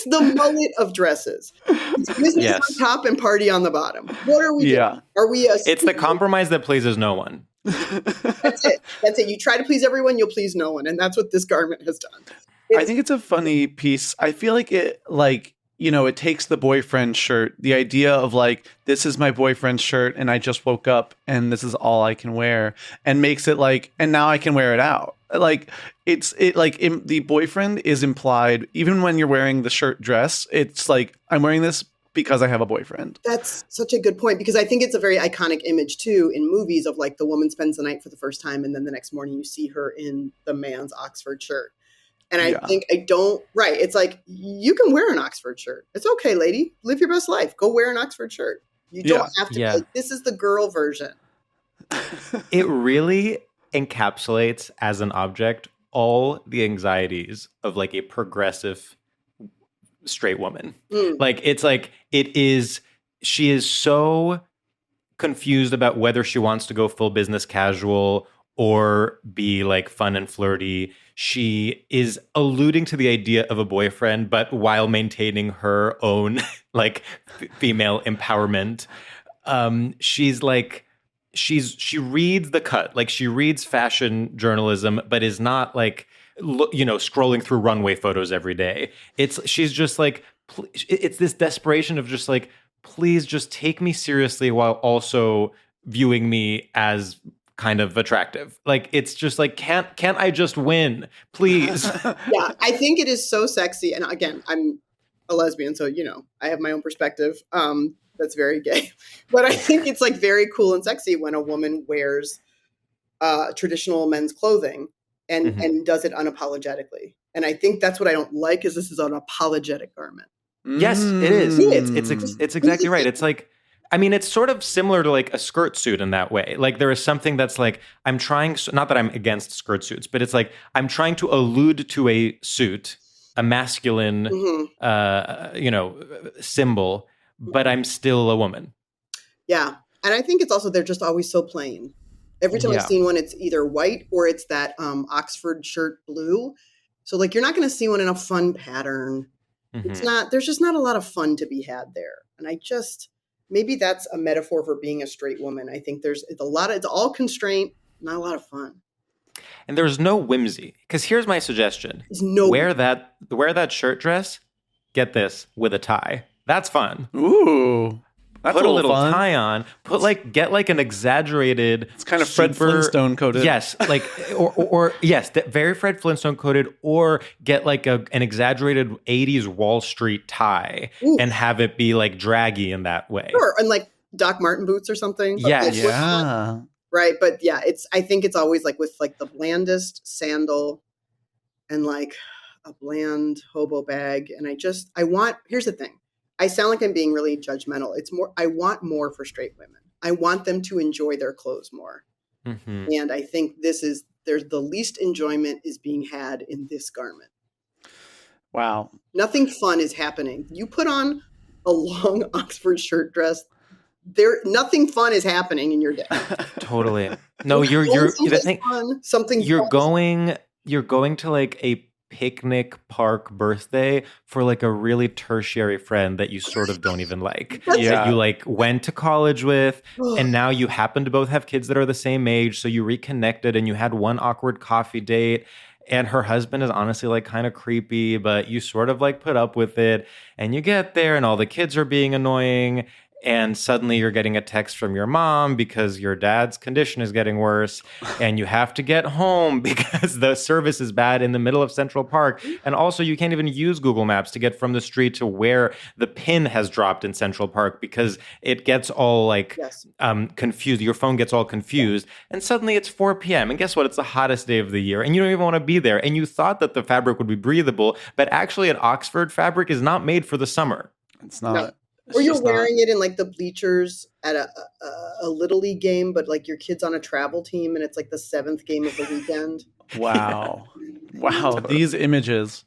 Speaker 3: the mullet of dresses. It's business on top and party on the bottom. What are we doing? Are we
Speaker 2: It's the compromise that pleases no one.
Speaker 3: That's it. You try to please everyone, you'll please no one. And that's what this garment has done.
Speaker 1: I think it's a funny piece. I feel like it takes the boyfriend shirt, the idea of like, this is my boyfriend's shirt and I just woke up and this is all I can wear, and makes it like, and now I can wear it out. Like the boyfriend is implied even when you're wearing the shirt dress. It's like, I'm wearing this because I have a boyfriend. That's
Speaker 3: such a good point, because I think it's a very iconic image too in movies of like the woman spends the night for the first time and then the next morning you see her in the man's Oxford shirt. And I think it's like, you can wear an Oxford shirt. It's okay, lady. Live your best life. Go wear an Oxford shirt. You don't have to be like, this is the girl version.
Speaker 2: It really encapsulates as an object all the anxieties of like a progressive straight woman. Like, it's like, she is so confused about whether she wants to go full business casual or be like fun and flirty. She is alluding to the idea of a boyfriend, but while maintaining her own like female empowerment. She reads the cut, like she reads fashion journalism, but is not like, scrolling through runway photos every day. She's just like, it's this desperation of just like, please just take me seriously while also viewing me as kind of attractive. Like, it's just like, can't I just win, please?
Speaker 3: Yeah, I think it is so sexy. And again, I'm a lesbian, so I have my own perspective. That's very gay, but I think it's like very cool and sexy when a woman wears traditional men's clothing and does it unapologetically. And I think that's what I don't like, is this is an apologetic garment.
Speaker 2: Yes, it is. It's exactly right. It's like, I mean, it's sort of similar to like a skirt suit in that way. Like, there is something that's like, I'm trying, not that I'm against skirt suits, but it's like, I'm trying to allude to a suit, a masculine, symbol, but I'm still a woman.
Speaker 3: Yeah. And I think it's also, they're just always so plain. Every time I've seen one, it's either white or it's that Oxford shirt blue. So like, you're not going to see one in a fun pattern. It's not, there's just not a lot of fun to be had there. And maybe that's a metaphor for being a straight woman. I think it's all constraint, not a lot of fun.
Speaker 2: And there's no whimsy. Because here's my suggestion. Wear that shirt dress, get this, with a tie. That's fun.
Speaker 1: Ooh.
Speaker 2: Put a little tie on. Get like an exaggerated.
Speaker 1: It's kind of Fred Flintstone coated.
Speaker 2: Yes, like or yes, very Fred Flintstone coated. Or get like an exaggerated 80s Wall Street tie and have it be like draggy in that way.
Speaker 3: Sure, and like Doc Marten boots or something.
Speaker 2: Yeah.
Speaker 3: Right, but yeah, I think it's always like with like the blandest sandal and like a bland hobo bag, and here's the thing. I sound like I'm being really judgmental. It's more, I want more for straight women. I want them to enjoy their clothes more. And I think there's the least enjoyment is being had in this garment.
Speaker 1: Wow.
Speaker 3: Nothing fun is happening. You put on a long Oxford shirt dress, nothing fun is happening in your day.
Speaker 2: Totally. No, you're going to like a picnic park birthday for like a really tertiary friend that you sort of don't even like. That you like went to college with, and now you happen to both have kids that are the same age, so you reconnected and you had one awkward coffee date, and her husband is honestly like kind of creepy, but you sort of like put up with it, and you get there and all the kids are being annoying, and suddenly you're getting a text from your mom because your dad's condition is getting worse, and you have to get home because the service is bad in the middle of Central Park. And also you can't even use Google Maps to get from the street to where the pin has dropped in Central Park because it gets all like confused. Your phone gets all confused. And suddenly it's 4 p.m. And guess what? It's the hottest day of the year and you don't even want to be there. And you thought that the fabric would be breathable, but actually at Oxford, fabric is not made for the summer.
Speaker 1: It's not.
Speaker 3: No. Or you're wearing it in like the bleachers at a Little League game, but like your kid's on a travel team and it's like the 7th game of the weekend.
Speaker 1: Wow. Wow. These images.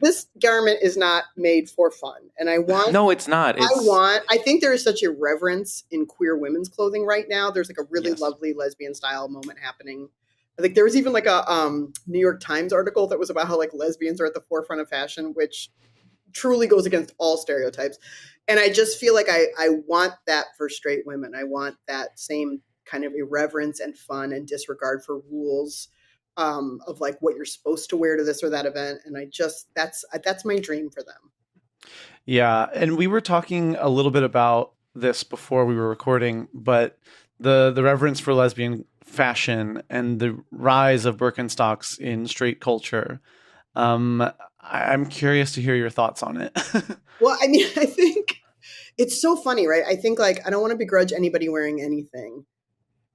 Speaker 3: This garment is not made for fun. And I want.
Speaker 2: No, it's not.
Speaker 3: I think there is such a reverence in queer women's clothing right now. There's like a really lovely lesbian style moment happening. I think there was even like a New York Times article that was about how like lesbians are at the forefront of fashion, which truly goes against all stereotypes. And I just feel like I want that for straight women. I want that same kind of irreverence and fun and disregard for rules of like what you're supposed to wear to this or that event. And that's my dream for them.
Speaker 1: Yeah. And we were talking a little bit about this before we were recording, but the reverence for lesbian fashion and the rise of Birkenstocks in straight culture. I'm curious to hear your thoughts on it.
Speaker 3: Well, I mean, I think it's so funny, right? I think like, I don't want to begrudge anybody wearing anything.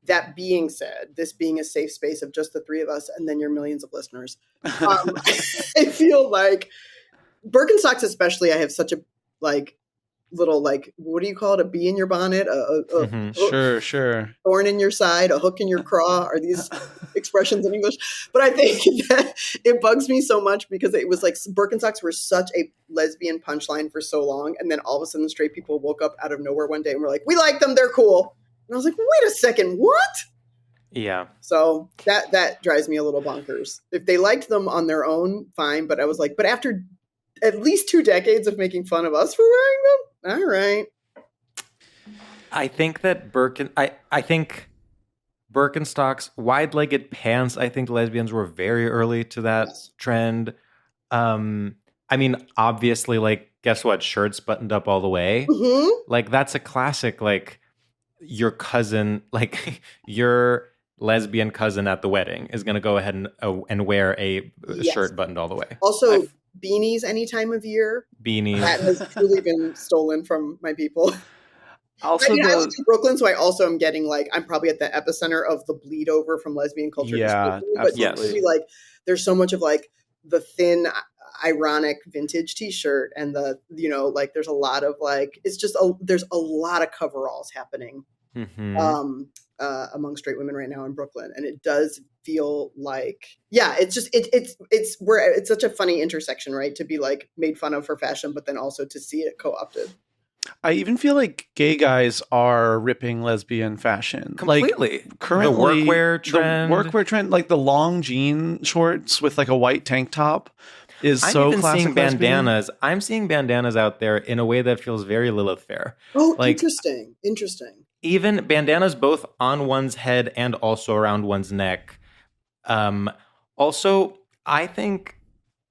Speaker 3: That being said, this being a safe space of just the three of us and then your millions of listeners, I feel like Birkenstocks especially, I have such a like little like, what do you call it? A bee in your bonnet?
Speaker 1: Sure.
Speaker 3: Thorn in your side, a hook in your craw are these expressions in English. But I think that it bugs me so much because it was like Birkenstocks were such a lesbian punchline for so long. And then all of a sudden straight people woke up out of nowhere one day and were like, we like them, they're cool. And I was like, wait a second, what?
Speaker 2: Yeah.
Speaker 3: So that drives me a little bonkers. If they liked them on their own, fine. But I was like, but after at least 2 decades of making fun of us for wearing them, all right.
Speaker 2: I think that I think Birkenstocks, wide-legged pants, I think lesbians were very early to that trend. I mean, obviously, like, guess what? Shirts buttoned up all the way.
Speaker 3: Mm-hmm.
Speaker 2: Like, that's a classic, like, your cousin, like, your lesbian cousin at the wedding is going to go ahead and wear a shirt buttoned all the way.
Speaker 3: Also, beanies any time of year.
Speaker 2: Beanies.
Speaker 3: That has truly been stolen from my people.
Speaker 1: Also,
Speaker 3: I live in Brooklyn, so I also am getting like, I'm probably at the epicenter of the bleed over from lesbian culture.
Speaker 1: Yeah,
Speaker 3: but really, like, there's so much of like the thin, ironic vintage T-shirt, and the like, there's a lot of like, it's just there's a lot of coveralls happening among straight women right now in Brooklyn, and it does feel like, it's just it's such a funny intersection, right? To be like made fun of for fashion, but then also to see it co-opted.
Speaker 1: I even feel like gay guys are ripping lesbian fashion.
Speaker 2: Completely.
Speaker 1: Like currently,
Speaker 2: the workwear trend,
Speaker 1: like the long jean shorts with like a white tank top is
Speaker 2: I'm
Speaker 1: so
Speaker 2: even
Speaker 1: classic
Speaker 2: seeing
Speaker 1: lesbian.
Speaker 2: bandanas. I'm seeing bandanas out there in a way that feels very Lilith Fair.
Speaker 3: Oh,
Speaker 2: like,
Speaker 3: interesting.
Speaker 2: Even bandanas both on one's head and also around one's neck. Also, I think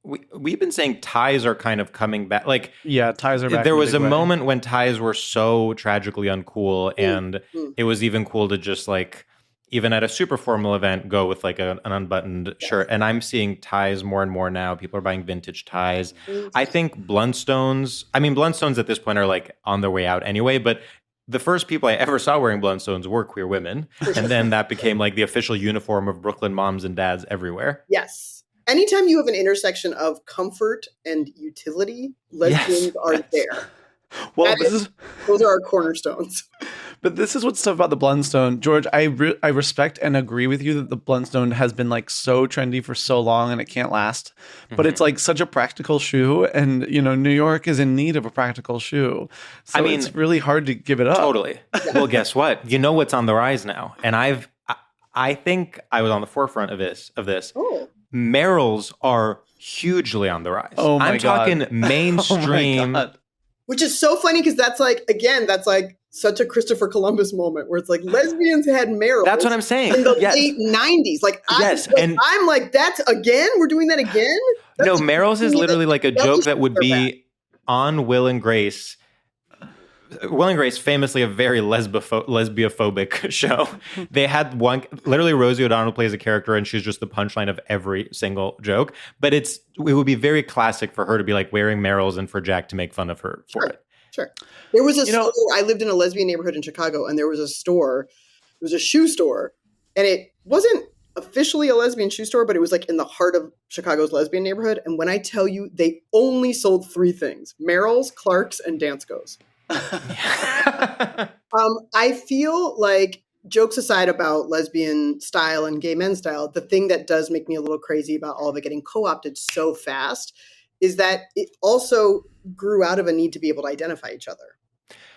Speaker 2: we've been saying ties are kind of coming back. Like,
Speaker 1: ties are back.
Speaker 2: There was a moment when ties were so tragically uncool, and it was even cool to just like, even at a super formal event, go with like an unbuttoned shirt. And I'm seeing ties more and more now. People are buying vintage ties. I think Bluntstones at this point are like on their way out anyway, but the first people I ever saw wearing Bluntstones were queer women. And then that became like the official uniform of Brooklyn moms and dads everywhere.
Speaker 3: Yes. Anytime you have an intersection of comfort and utility, lesbians are there.
Speaker 1: Well,
Speaker 3: those are our cornerstones.
Speaker 1: But this is what's tough about the Blundstone. George, I respect and agree with you that the Blundstone has been like so trendy for so long and it can't last. But it's like such a practical shoe, and New York is in need of a practical shoe. So I mean, it's really hard to give it up.
Speaker 2: Totally. Well, guess what? You know what's on the rise now, and I think I was on the forefront of this.
Speaker 3: Oh.
Speaker 2: Merrells are hugely on the rise.
Speaker 1: Oh my God.
Speaker 2: I'm talking mainstream.
Speaker 1: Oh my God.
Speaker 3: Which is so funny because that's like such a Christopher Columbus moment where it's like lesbians had Merrells.
Speaker 2: That's what I'm saying.
Speaker 3: In the late 90s. Like, I'm like, that's again? We're doing that again?
Speaker 2: No, Merrells is literally like a joke that would be on Will and Grace Will and Grace, famously a very lesbiophobic show. They had one, literally Rosie O'Donnell plays a character and she's just the punchline of every single joke. But it would be very classic for her to be like wearing Merrill's and for Jack to make fun of her for it.
Speaker 3: Sure. There was a store, I lived in a lesbian neighborhood in Chicago, and there was a store, it was a shoe store, and it wasn't officially a lesbian shoe store, but it was like in the heart of Chicago's lesbian neighborhood. And when I tell you, they only sold 3 things: Merrill's, Clark's, and Dansko's. I feel like, jokes aside about lesbian style and gay men style, the thing that does make me a little crazy about all of it getting co-opted so fast is that it also grew out of a need to be able to identify each other.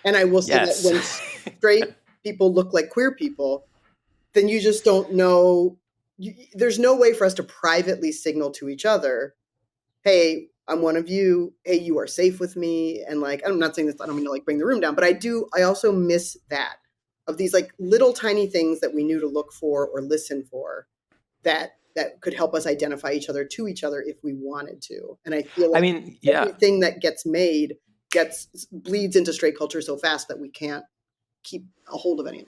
Speaker 3: And I will say that when straight people look like queer people, then you just don't know. There's no way for us to privately signal to each other, hey, I'm one of you. Hey, you are safe with me. And like, I'm not saying this, I don't mean to like bring the room down, but I also miss that, of these like little tiny things that we knew to look for or listen for that could help us identify each other to each other if we wanted to. And I feel like everything that gets made bleeds into straight culture so fast that we can't keep a hold of anything.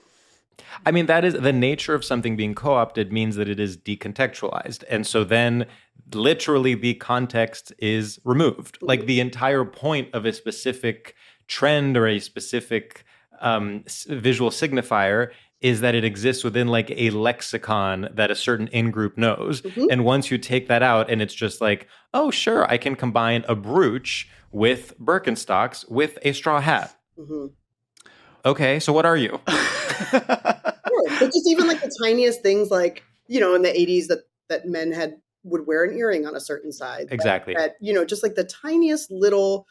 Speaker 2: I mean, that is the nature of something being co-opted, means that it is decontextualized. And so then literally the context is removed. Mm-hmm. Like the entire point of a specific trend or a specific visual signifier is that it exists within like a lexicon that a certain in-group knows. Mm-hmm. And once you take that out and it's just like, oh, sure, I can combine a brooch with Birkenstocks with a straw hat. Mm-hmm. Okay, so what are you?
Speaker 3: Sure. But just even like the tiniest things, like, in the 80s that men would wear an earring on a certain side.
Speaker 2: Exactly.
Speaker 3: That just like the tiniest little,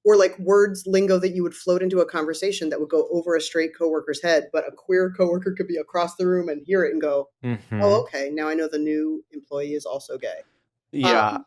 Speaker 3: or like words, lingo that you would float into a conversation that would go over a straight coworker's head, but a queer coworker could be across the room and hear it and go, mm-hmm. Oh, okay, now I know the new employee is also gay.
Speaker 1: Yeah.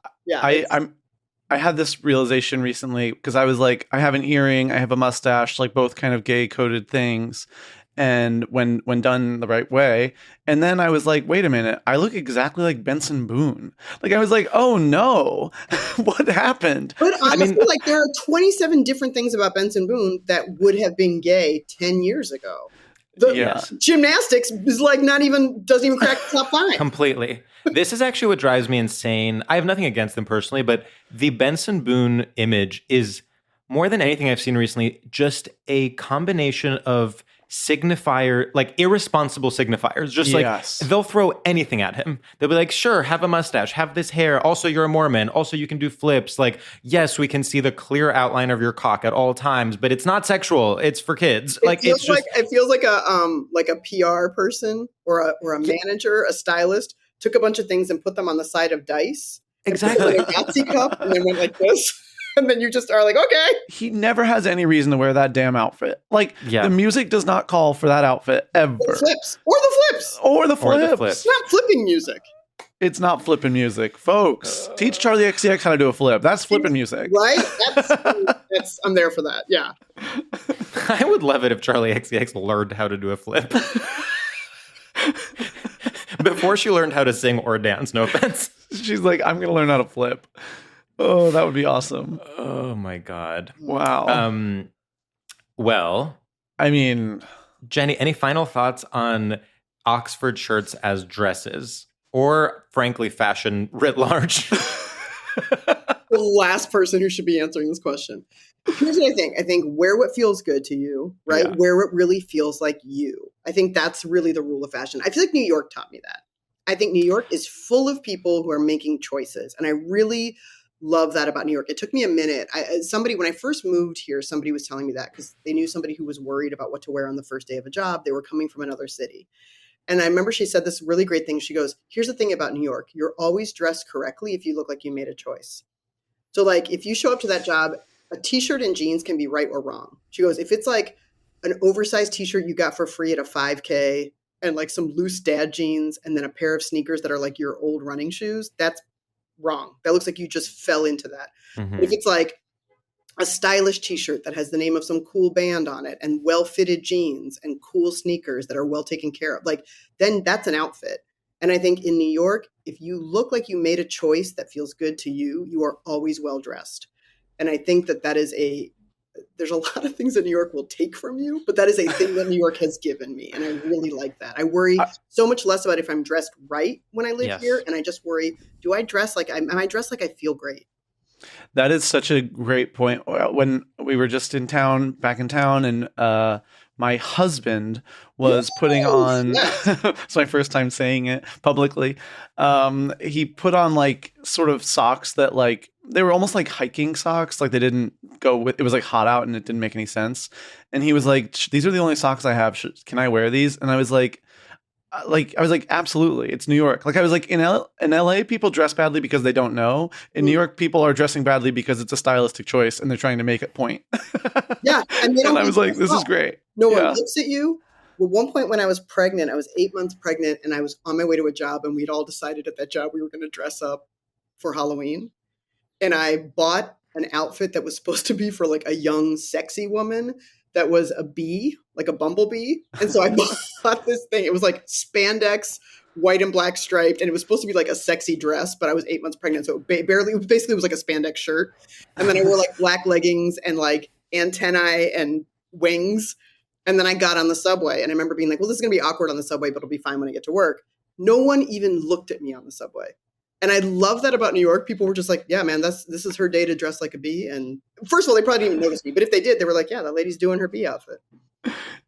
Speaker 1: I had this realization recently because I was like, I have an earring, I have a mustache, like both kind of gay coded things. And when done the right way. And then I was like, wait a minute, I look exactly like Benson Boone. Like I was like, oh no, what happened?
Speaker 3: But honestly, like there are 27 different things about Benson Boone that would have been gay 10 years ago. Gymnastics is like doesn't even crack the top 5.
Speaker 2: Completely. This is actually what drives me insane. I have nothing against them personally, but the Benson Boone image is, more than anything I've seen recently, just a combination of signifier, like irresponsible signifiers, just like they'll throw anything at him. They'll be like, sure, have a mustache, have this hair, also you're a Mormon, also you can do flips, like, yes, we can see the clear outline of your cock at all times, but it's not sexual, it's for kids.
Speaker 3: It feels like a PR person or a manager, a stylist took a bunch of things and put them on the side of dice.
Speaker 2: Exactly.
Speaker 3: Like a Yahtzee cup and then went like this. And then you just are like, okay.
Speaker 1: He never has any reason to wear that damn outfit. Like, the music does not call for that outfit ever.
Speaker 3: Or the flips. It's not flipping music.
Speaker 1: It's not flipping music. Folks, teach Charlie XCX how to do a flip. That's flipping music.
Speaker 3: Right? I'm there for that. Yeah.
Speaker 2: I would love it if Charlie XCX learned how to do a flip. Before she learned how to sing or dance, no offense.
Speaker 1: She's like, I'm going to learn how to flip. Oh, that would be awesome.
Speaker 2: Oh, my God.
Speaker 1: Wow.
Speaker 2: Well,
Speaker 1: I mean,
Speaker 2: Jenny, any final thoughts on Oxford shirts as dresses? Or, frankly, fashion writ large?
Speaker 3: The last person who should be answering this question. Here's what I think. I think wear what feels good to you, right? Yeah. Wear what really feels like you. I think that's really the rule of fashion. I feel like New York taught me that. I think New York is full of people who are making choices. And I really love that about New York. It took me a minute. When I first moved here, somebody was telling me that because they knew somebody who was worried about what to wear on the first day of a job. They were coming from another city. And I remember she said this really great thing. She goes, here's the thing about New York. You're always dressed correctly if you look like you made a choice. So like if you show up to that job, a t-shirt and jeans can be right or wrong. She goes, if it's like an oversized t-shirt you got for free at a 5K and like some loose dad jeans and then a pair of sneakers that are like your old running shoes, that's wrong. That looks like you just fell into that. Mm-hmm. If it's like a stylish t-shirt that has the name of some cool band on it and well-fitted jeans and cool sneakers that are well taken care of, like then that's an outfit. And I think in New York, if you look like you made a choice that feels good to you, you are always well dressed. And I think that is a there's a lot of things that New York will take from you, but that is a thing that New York has given me. And I really like that. I worry so much less about if I'm dressed right when I live here. And I just worry, do I dress like am I dressed like I feel great?
Speaker 1: That is such a great point. When we were just back in town, and my husband was putting on, it's my first time saying it publicly. He put on like sort of socks that like, they were almost like hiking socks. Like they didn't go with, it was like hot out and it didn't make any sense. And he was like, these are the only socks I have. Can I wear these? And I was like, absolutely. It's New York. Like I was like, in LA, people dress badly because they don't know. In New York, people are dressing badly because it's a stylistic choice and they're trying to make a point.
Speaker 3: Yeah. And
Speaker 1: I was like, this is great.
Speaker 3: No one looks at you. Well, one point when I was pregnant, I was 8 months pregnant and I was on my way to a job, and we'd all decided at that job we were going to dress up for Halloween. And I bought an outfit that was supposed to be for like a young, sexy woman that was a bee, like a bumblebee. And so I bought this thing. It was like spandex, white and black striped. And it was supposed to be like a sexy dress, but I was 8 months pregnant. So it basically was like a spandex shirt. And then I wore like black leggings and like antennae and wings. And then I got on the subway. And I remember being like, well, this is going to be awkward on the subway, but it'll be fine when I get to work. No one even looked at me on the subway. And I love that about New York. People were just like, yeah, man, this is her day to dress like a bee. And first of all, they probably didn't even notice me. But if they did, they were like, yeah, that lady's doing her bee outfit.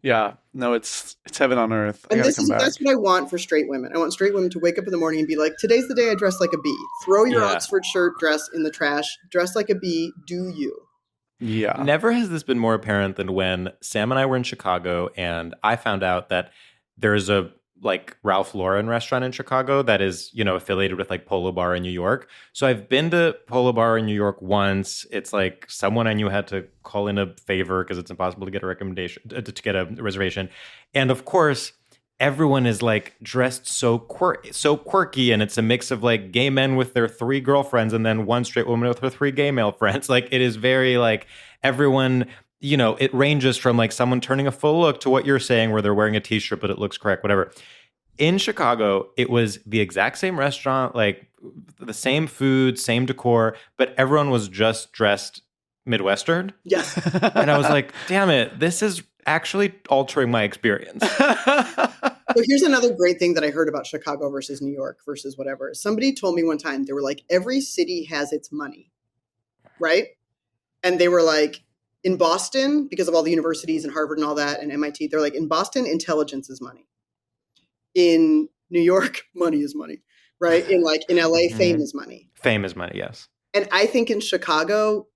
Speaker 1: Yeah. No, it's heaven on earth.
Speaker 3: And that's what I want for straight women. I want straight women to wake up in the morning and be like, today's the day I dress like a bee. Throw your Oxford shirt dress in the trash. Dress like a bee. Do you.
Speaker 1: Yeah.
Speaker 2: Never has this been more apparent than when Sam and I were in Chicago and I found out that there's a like Ralph Lauren restaurant in Chicago that is, affiliated with like Polo Bar in New York. So I've been to Polo Bar in New York once. It's like someone I knew had to call in a favor because it's impossible to get a recommendation, to get a reservation. And of course, everyone is like dressed so quirky, and it's a mix of like gay men with their 3 girlfriends and then one straight woman with her 3 gay male friends. Like it is very like everyone, it ranges from like someone turning a full look to what you're saying where they're wearing a t-shirt but it looks correct, whatever. In Chicago, it was the exact same restaurant, like the same food, same decor, but everyone was just dressed Midwestern.
Speaker 3: Yes.
Speaker 2: And I was like, damn it, this is actually altering my experience.
Speaker 3: So here's another great thing that I heard about Chicago versus New York versus whatever. Somebody told me one time, they were like, every city has its money, right? And they were like, in Boston, because of all the universities and Harvard and all that and MIT, they're like, in Boston, intelligence is money. In New York, money is money, right? In LA, fame is money.
Speaker 2: Fame is money, yes.
Speaker 3: And I think in Chicago,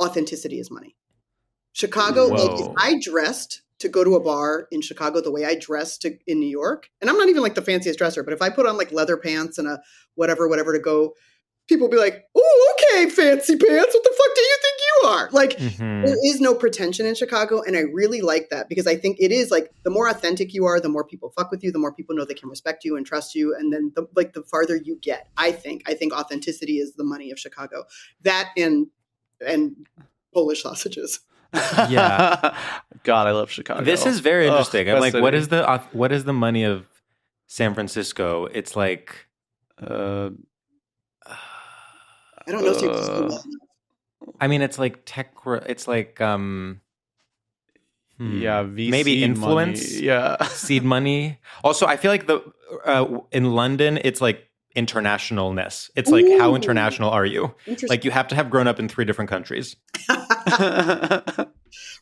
Speaker 3: authenticity is money. Chicago, like if I dressed to go to a bar in Chicago the way I dressed in New York, and I'm not even like the fanciest dresser, but if I put on like leather pants and a whatever to go, people will be like, oh, okay, fancy pants. What the fuck do you think you are? Like, there is no pretension in Chicago. And I really like that because I think it is like the more authentic you are, the more people fuck with you, the more people know they can respect you and trust you. And then the farther you get, I think authenticity is the money of Chicago. That and Polish sausages.
Speaker 2: Yeah.
Speaker 1: God, I love Chicago.
Speaker 2: This is very interesting. I'm like,
Speaker 1: city.
Speaker 2: what is the money of San Francisco? It's like,
Speaker 3: I don't know San Francisco well enough.
Speaker 2: I mean, it's like tech. It's like,
Speaker 1: VC
Speaker 2: maybe influence.
Speaker 1: Money. Yeah,
Speaker 2: seed money. Also, I feel like in London, it's like internationalness. It's like, how international are you? Like, you have to have grown up in 3 different countries.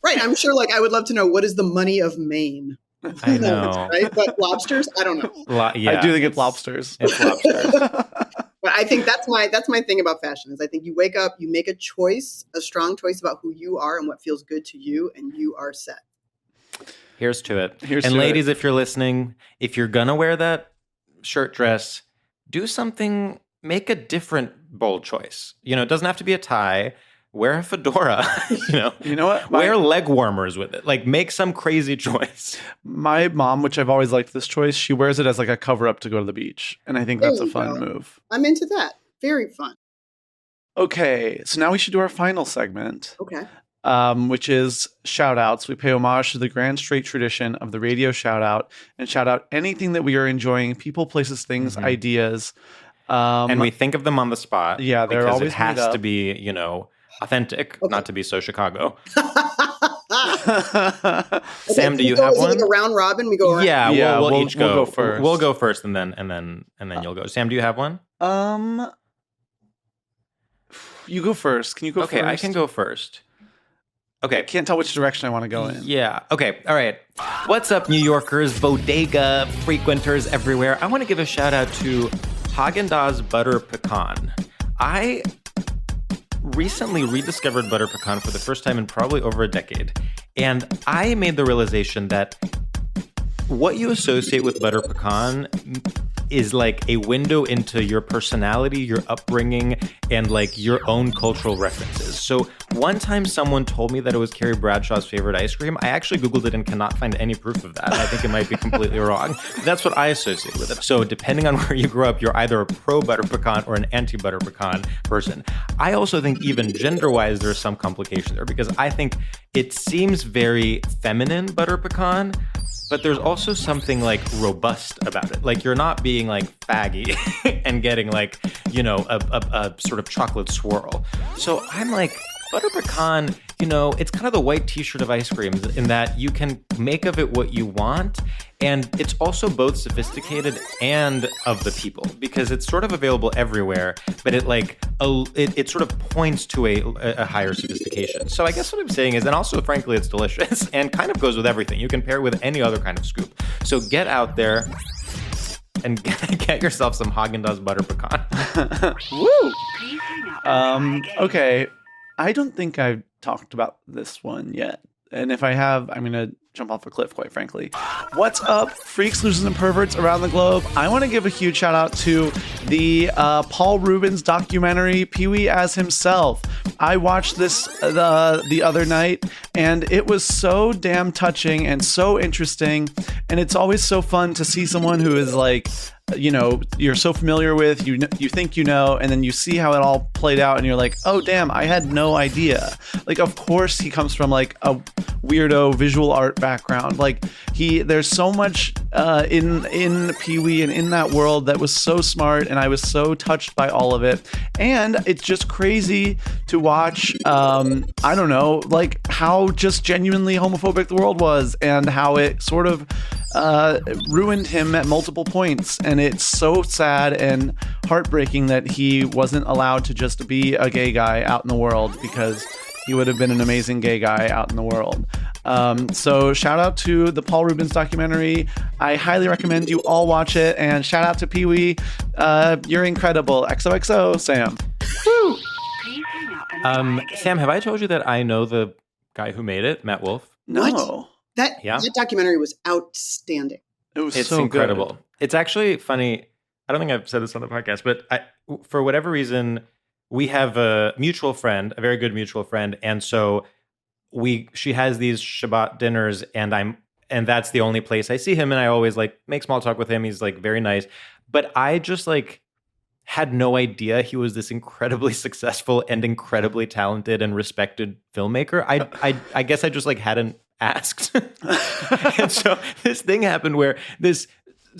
Speaker 3: Right. I'm sure. Like, I would love to know, what is the money of Maine?
Speaker 2: I know,
Speaker 3: right? But lobsters, I don't know.
Speaker 1: I do think it's lobsters.
Speaker 2: It's lobsters.
Speaker 3: But I think that's my thing about fashion is I think you wake up, you make a choice, a strong choice about who you are and what feels good to you, and you are set.
Speaker 2: Here's to it. And ladies, if you're listening, if you're gonna wear that shirt dress, do something, make a different bold choice. It doesn't have to be a tie. Wear a fedora,
Speaker 1: You know what?
Speaker 2: Wear leg warmers with it. Like, make some crazy choice.
Speaker 1: My mom, which I've always liked this choice, she wears it as like a cover up to go to the beach. And I think that's a fun move.
Speaker 3: I'm into that. Very fun.
Speaker 1: Okay. So now we should do our final segment.
Speaker 3: Okay.
Speaker 1: Which is Shoutouts. We pay homage to the grand straight tradition of the radio shoutout and shout out anything that we are enjoying, people, places, things, ideas.
Speaker 2: And we think of them on the spot.
Speaker 1: Yeah, they're always
Speaker 2: it has to be, authentic, not to be so Chicago. Sam, do you
Speaker 3: so
Speaker 2: have
Speaker 3: is it
Speaker 2: one?
Speaker 3: like a round robin? We go around.
Speaker 2: Yeah,
Speaker 1: Yeah,
Speaker 2: we'll
Speaker 1: we'll
Speaker 2: each go.
Speaker 1: go first.
Speaker 2: We'll go first, and then you'll go. Sam, do you have one?
Speaker 1: You go first. Can you go first?
Speaker 2: Okay, I can go first. Okay.
Speaker 1: I can't tell which direction I want to go in.
Speaker 2: Yeah. Okay. All right. What's up, New Yorkers, bodega frequenters everywhere? I want to give a shout out to Haagen-Dazs Butter Pecan. I recently rediscovered butter pecan for the first time in probably over a decade. And I made the realization that what you associate with butter pecan is like a window into your personality, your upbringing, and like your own cultural references. So one time someone told me that it was Carrie Bradshaw's favorite ice cream. I actually Googled it and cannot find any proof of that. I think it might be completely wrong. That's what I associate with it. So depending on where you grew up, you're either a pro butter pecan or an anti butter pecan person. I also think even gender-wise, there's some complication there because I think it seems very feminine butter pecan, but there's also something like robust about it. Like you're not being like faggy and getting like, you know, a sort of chocolate swirl. So I'm like, butter pecan, you know, it's kind of the white t-shirt of ice creams in that you can make of it what you want. And it's also both sophisticated and of the people because it's sort of available everywhere, but it like, it sort of points to a higher sophistication. So I guess what I'm saying is, and also frankly, it's delicious and kind of goes with everything. You can pair it with any other kind of scoop. So get out there and get yourself some Haagen-Dazs butter pecan.
Speaker 1: Woo! Okay. I don't think I've talked about this one yet. And if I have, I'm going to jump off a cliff, quite frankly. What's up, freaks, losers, and perverts around the globe? I want to give a huge shout out to the Paul Rubens documentary, Pee-wee as Himself. I watched this the other night, and it was so damn touching and so interesting. And it's always so fun to see someone who is like, you know, you're so familiar with, you think you know, and then you see how it all played out, and you're like, oh damn, I had no idea. Like, of course he comes from like a weirdo visual art background. Like there's so much in Pee-wee and in that world that was so smart, and I was so touched by all of it. And it's just crazy to watch. I don't know, like how just genuinely homophobic the world was, and how it sort of ruined him at multiple points. And it's so sad and heartbreaking that he wasn't allowed to just be a gay guy out in the world, because he would have been an amazing gay guy out in the world. So shout out to the Paul Rubens documentary. I highly recommend you all watch it. And shout out to Pee-wee. You're incredible. XOXO, Sam. Woo!
Speaker 2: Sam, have I told you that I know the guy who made it, Matt Wolf?
Speaker 1: No.
Speaker 3: What? That documentary was outstanding.
Speaker 1: It's
Speaker 2: so incredible. Good. It's actually funny. I don't think I've said this on the podcast, but for whatever reason, we have a mutual friend, a very good mutual friend, and so she has these Shabbat dinners, and that's the only place I see him, and I always like make small talk with him. He's like very nice, but I just like had no idea he was this incredibly successful and incredibly talented and respected filmmaker. I guess I just like hadn't asked. And so this thing happened where this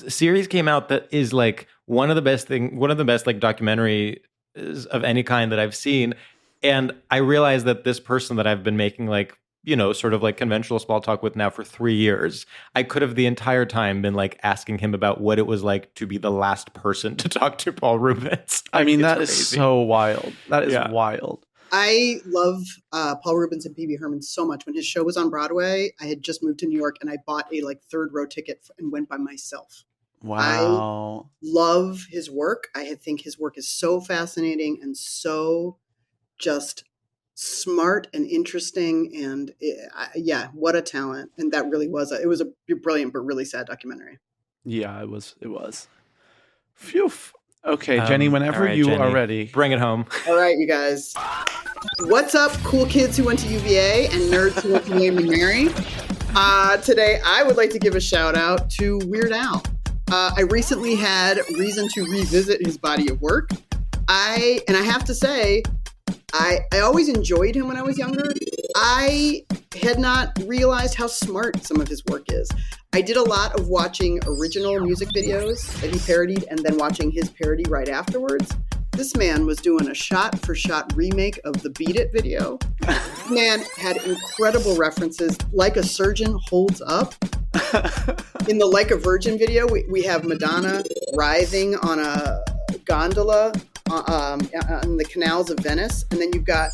Speaker 2: series came out that is like one of the best like documentaries of any kind that I've seen. And I realized that this person that I've been making like, you know, sort of like conventional small talk with now for 3 years, I could have the entire time been like asking him about what it was like to be the last person to talk to Paul Rubens.
Speaker 1: I mean, that is so wild. That is wild.
Speaker 3: I love Paul Rubens and Pee-wee Herman so much. When his show was on Broadway, I had just moved to New York, and I bought a like third row ticket and went by myself.
Speaker 1: Wow.
Speaker 3: I love his work. I think his work is so fascinating and so just smart and interesting. And what a talent. And that really was, it was a brilliant but really sad documentary.
Speaker 1: Yeah, it was. Phew. Okay, Jenny, whenever you are ready.
Speaker 2: Bring it home.
Speaker 3: All right, you guys. What's up, cool kids who went to UVA and nerds who went to William and Mary? Today, I would like to give a shout out to Weird Al. I recently had reason to revisit his body of work. I have to say, I always enjoyed him when I was younger. I had not realized how smart some of his work is. I did a lot of watching original music videos that he parodied and then watching his parody right afterwards. This man was doing a shot-for-shot remake of the Beat It video. This man had incredible references, Like a Surgeon Holds Up. In the Like a Virgin video, we have Madonna writhing on a gondola on the canals of Venice. And then you've got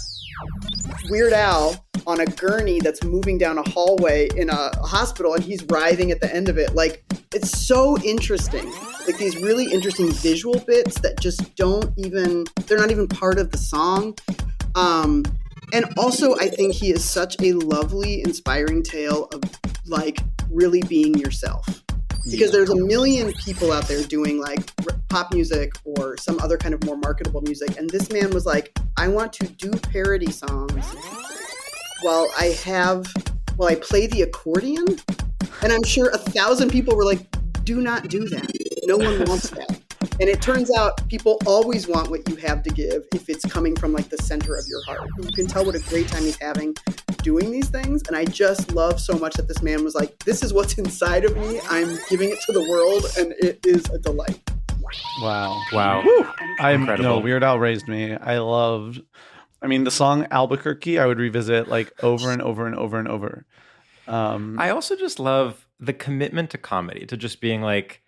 Speaker 3: Weird Al on a gurney that's moving down a hallway in a hospital, and he's writhing at the end of it. Like, it's so interesting. Like, these really interesting visual bits that just they're not even part of the song. And also, I think he is such a lovely, inspiring tale of, like, really being yourself. Because there's a million people out there doing, like, pop music or some other kind of more marketable music. And this man was like, I want to do parody songs while I play the accordion. And I'm sure 1,000 people were like, do not do that. No one wants that. And it turns out people always want what you have to give if it's coming from, like, the center of your heart. And you can tell what a great time he's having doing these things. And I just love so much that this man was like, this is what's inside of me. I'm giving it to the world, and it is a delight.
Speaker 1: Wow.
Speaker 2: Incredible.
Speaker 1: Weird Al raised me. The song Albuquerque, I would revisit like over and over and over and over.
Speaker 2: I also just love the commitment to comedy, to just being like,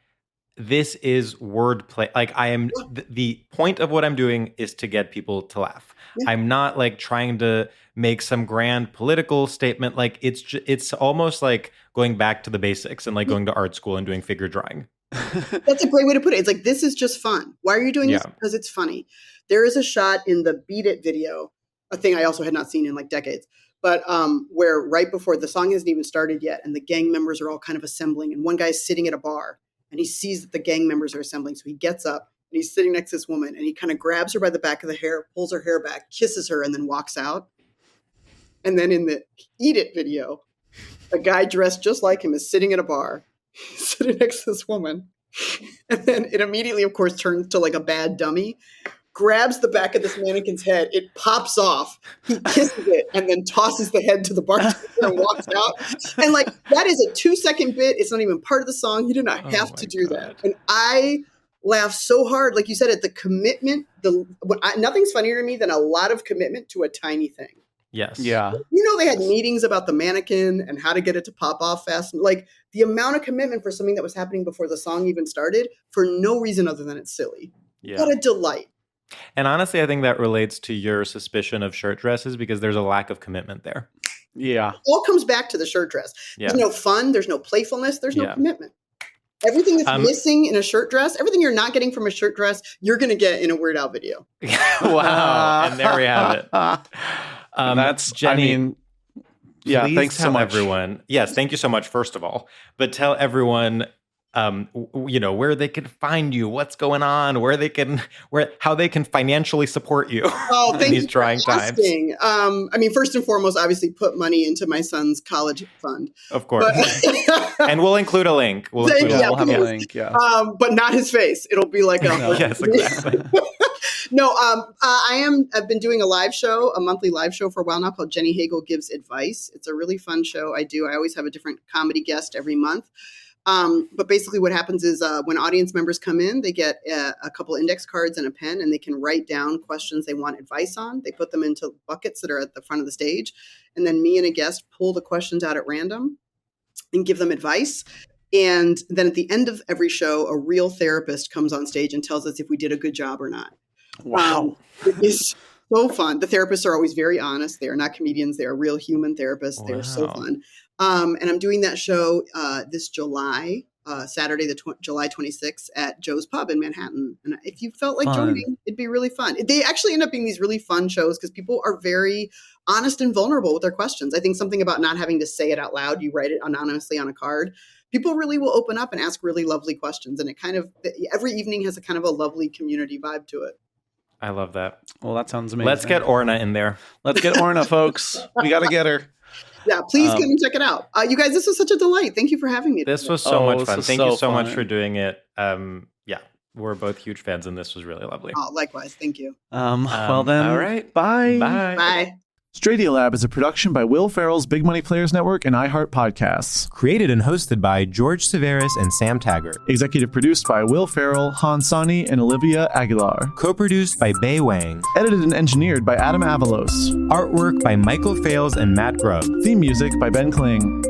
Speaker 2: this is wordplay. Like, I am the point of what I'm doing is to get people to laugh. Yeah. I'm not like trying to make some grand political statement. Like, it's almost like going back to the basics and like going to art school and doing figure drawing.
Speaker 3: That's a great way to put it. It's like, this is just fun. Why are you doing this? Because it's funny. There is a shot in the Beat It video, a thing I also had not seen in like decades, but where right before the song hasn't even started yet, and the gang members are all kind of assembling, and one guy's sitting at a bar, and he sees that the gang members are assembling, so he gets up, and he's sitting next to this woman, and he kind of grabs her by the back of the hair, pulls her hair back, kisses her, and then walks out. And then in the Eat It video, a guy dressed just like him is sitting at a bar, sitting next to this woman. And then it immediately, of course, turns to like a bad dummy, grabs the back of this mannequin's head, it pops off, he kisses it, and then tosses the head to the bartender and walks out. And like, that is a 2-second bit. It's not even part of the song. You do not have to do that. And I laugh so hard, like you said, at the commitment. Nothing's funnier to me than a lot of commitment to a tiny thing.
Speaker 2: Yes.
Speaker 1: Yeah.
Speaker 3: They had meetings about the mannequin and how to get it to pop off fast. Like, the amount of commitment for something that was happening before the song even started for no reason other than it's silly.
Speaker 2: Yeah.
Speaker 3: What a delight.
Speaker 2: And honestly, I think that relates to your suspicion of shirt dresses, because there's a lack of commitment there.
Speaker 1: Yeah.
Speaker 3: It all comes back to the shirt dress.
Speaker 2: Yeah.
Speaker 3: There's no fun. There's no playfulness. There's no commitment. Everything that's missing in a shirt dress, everything you're not getting from a shirt dress, you're going to get in a Weird Al video.
Speaker 2: Wow. And there we have it.
Speaker 1: That's
Speaker 2: Jenny.
Speaker 1: Thanks so much,
Speaker 2: everyone. Yes, thank you so much, first of all. But tell everyone, where they can find you, what's going on, how they can financially support you in these trying times.
Speaker 3: First and foremost, obviously put money into my son's college fund.
Speaker 2: Of course. And we'll include a link.
Speaker 1: We'll have a link, yeah.
Speaker 3: But not his face. It'll be like
Speaker 2: yes, exactly.
Speaker 3: No, I've been doing a monthly live show for a while now called Jenny Hagel Gives Advice. It's a really fun show I do. I always have a different comedy guest every month. But basically what happens is when audience members come in, they get a couple index cards and a pen, and they can write down questions they want advice on. They put them into buckets that are at the front of the stage. And then me and a guest pull the questions out at random and give them advice. And then at the end of every show, a real therapist comes on stage and tells us if we did a good job or not.
Speaker 1: Wow.
Speaker 3: It is so fun. The therapists are always very honest. They are not comedians. They are real human therapists. They're so fun. And I'm doing that show this July, Saturday, July 26th at Joe's Pub in Manhattan. And if you felt like joining, it'd be really fun. They actually end up being these really fun shows because people are very honest and vulnerable with their questions. I think something about not having to say it out loud, you write it anonymously on a card. People really will open up and ask really lovely questions. And it every evening has a kind of a lovely community vibe to it.
Speaker 2: I love that.
Speaker 1: Well, that sounds amazing.
Speaker 2: Let's get Orna in there.
Speaker 1: Let's get Orna, folks. We got to get her.
Speaker 3: Yeah, please come and check it out. You guys, this was such a delight. Thank you for having me.
Speaker 2: This was so much fun. Thank you so much for doing it. We're both huge fans, and this was really lovely.
Speaker 3: Oh, likewise. Thank you.
Speaker 1: Well then.
Speaker 2: All right.
Speaker 1: Bye.
Speaker 3: Bye.
Speaker 1: StraightioLab is a production by Will Ferrell's Big Money Players Network and iHeart Podcasts.
Speaker 2: Created and hosted by George Civeris and Sam Taggart.
Speaker 1: Executive produced by Will Ferrell, Han Sani, and Olivia Aguilar.
Speaker 2: Co-produced by Bei Wang.
Speaker 1: Edited and engineered by Adam Avalos.
Speaker 2: Artwork by Michael Fales and Matt Grubb.
Speaker 1: Theme music by Ben Kling.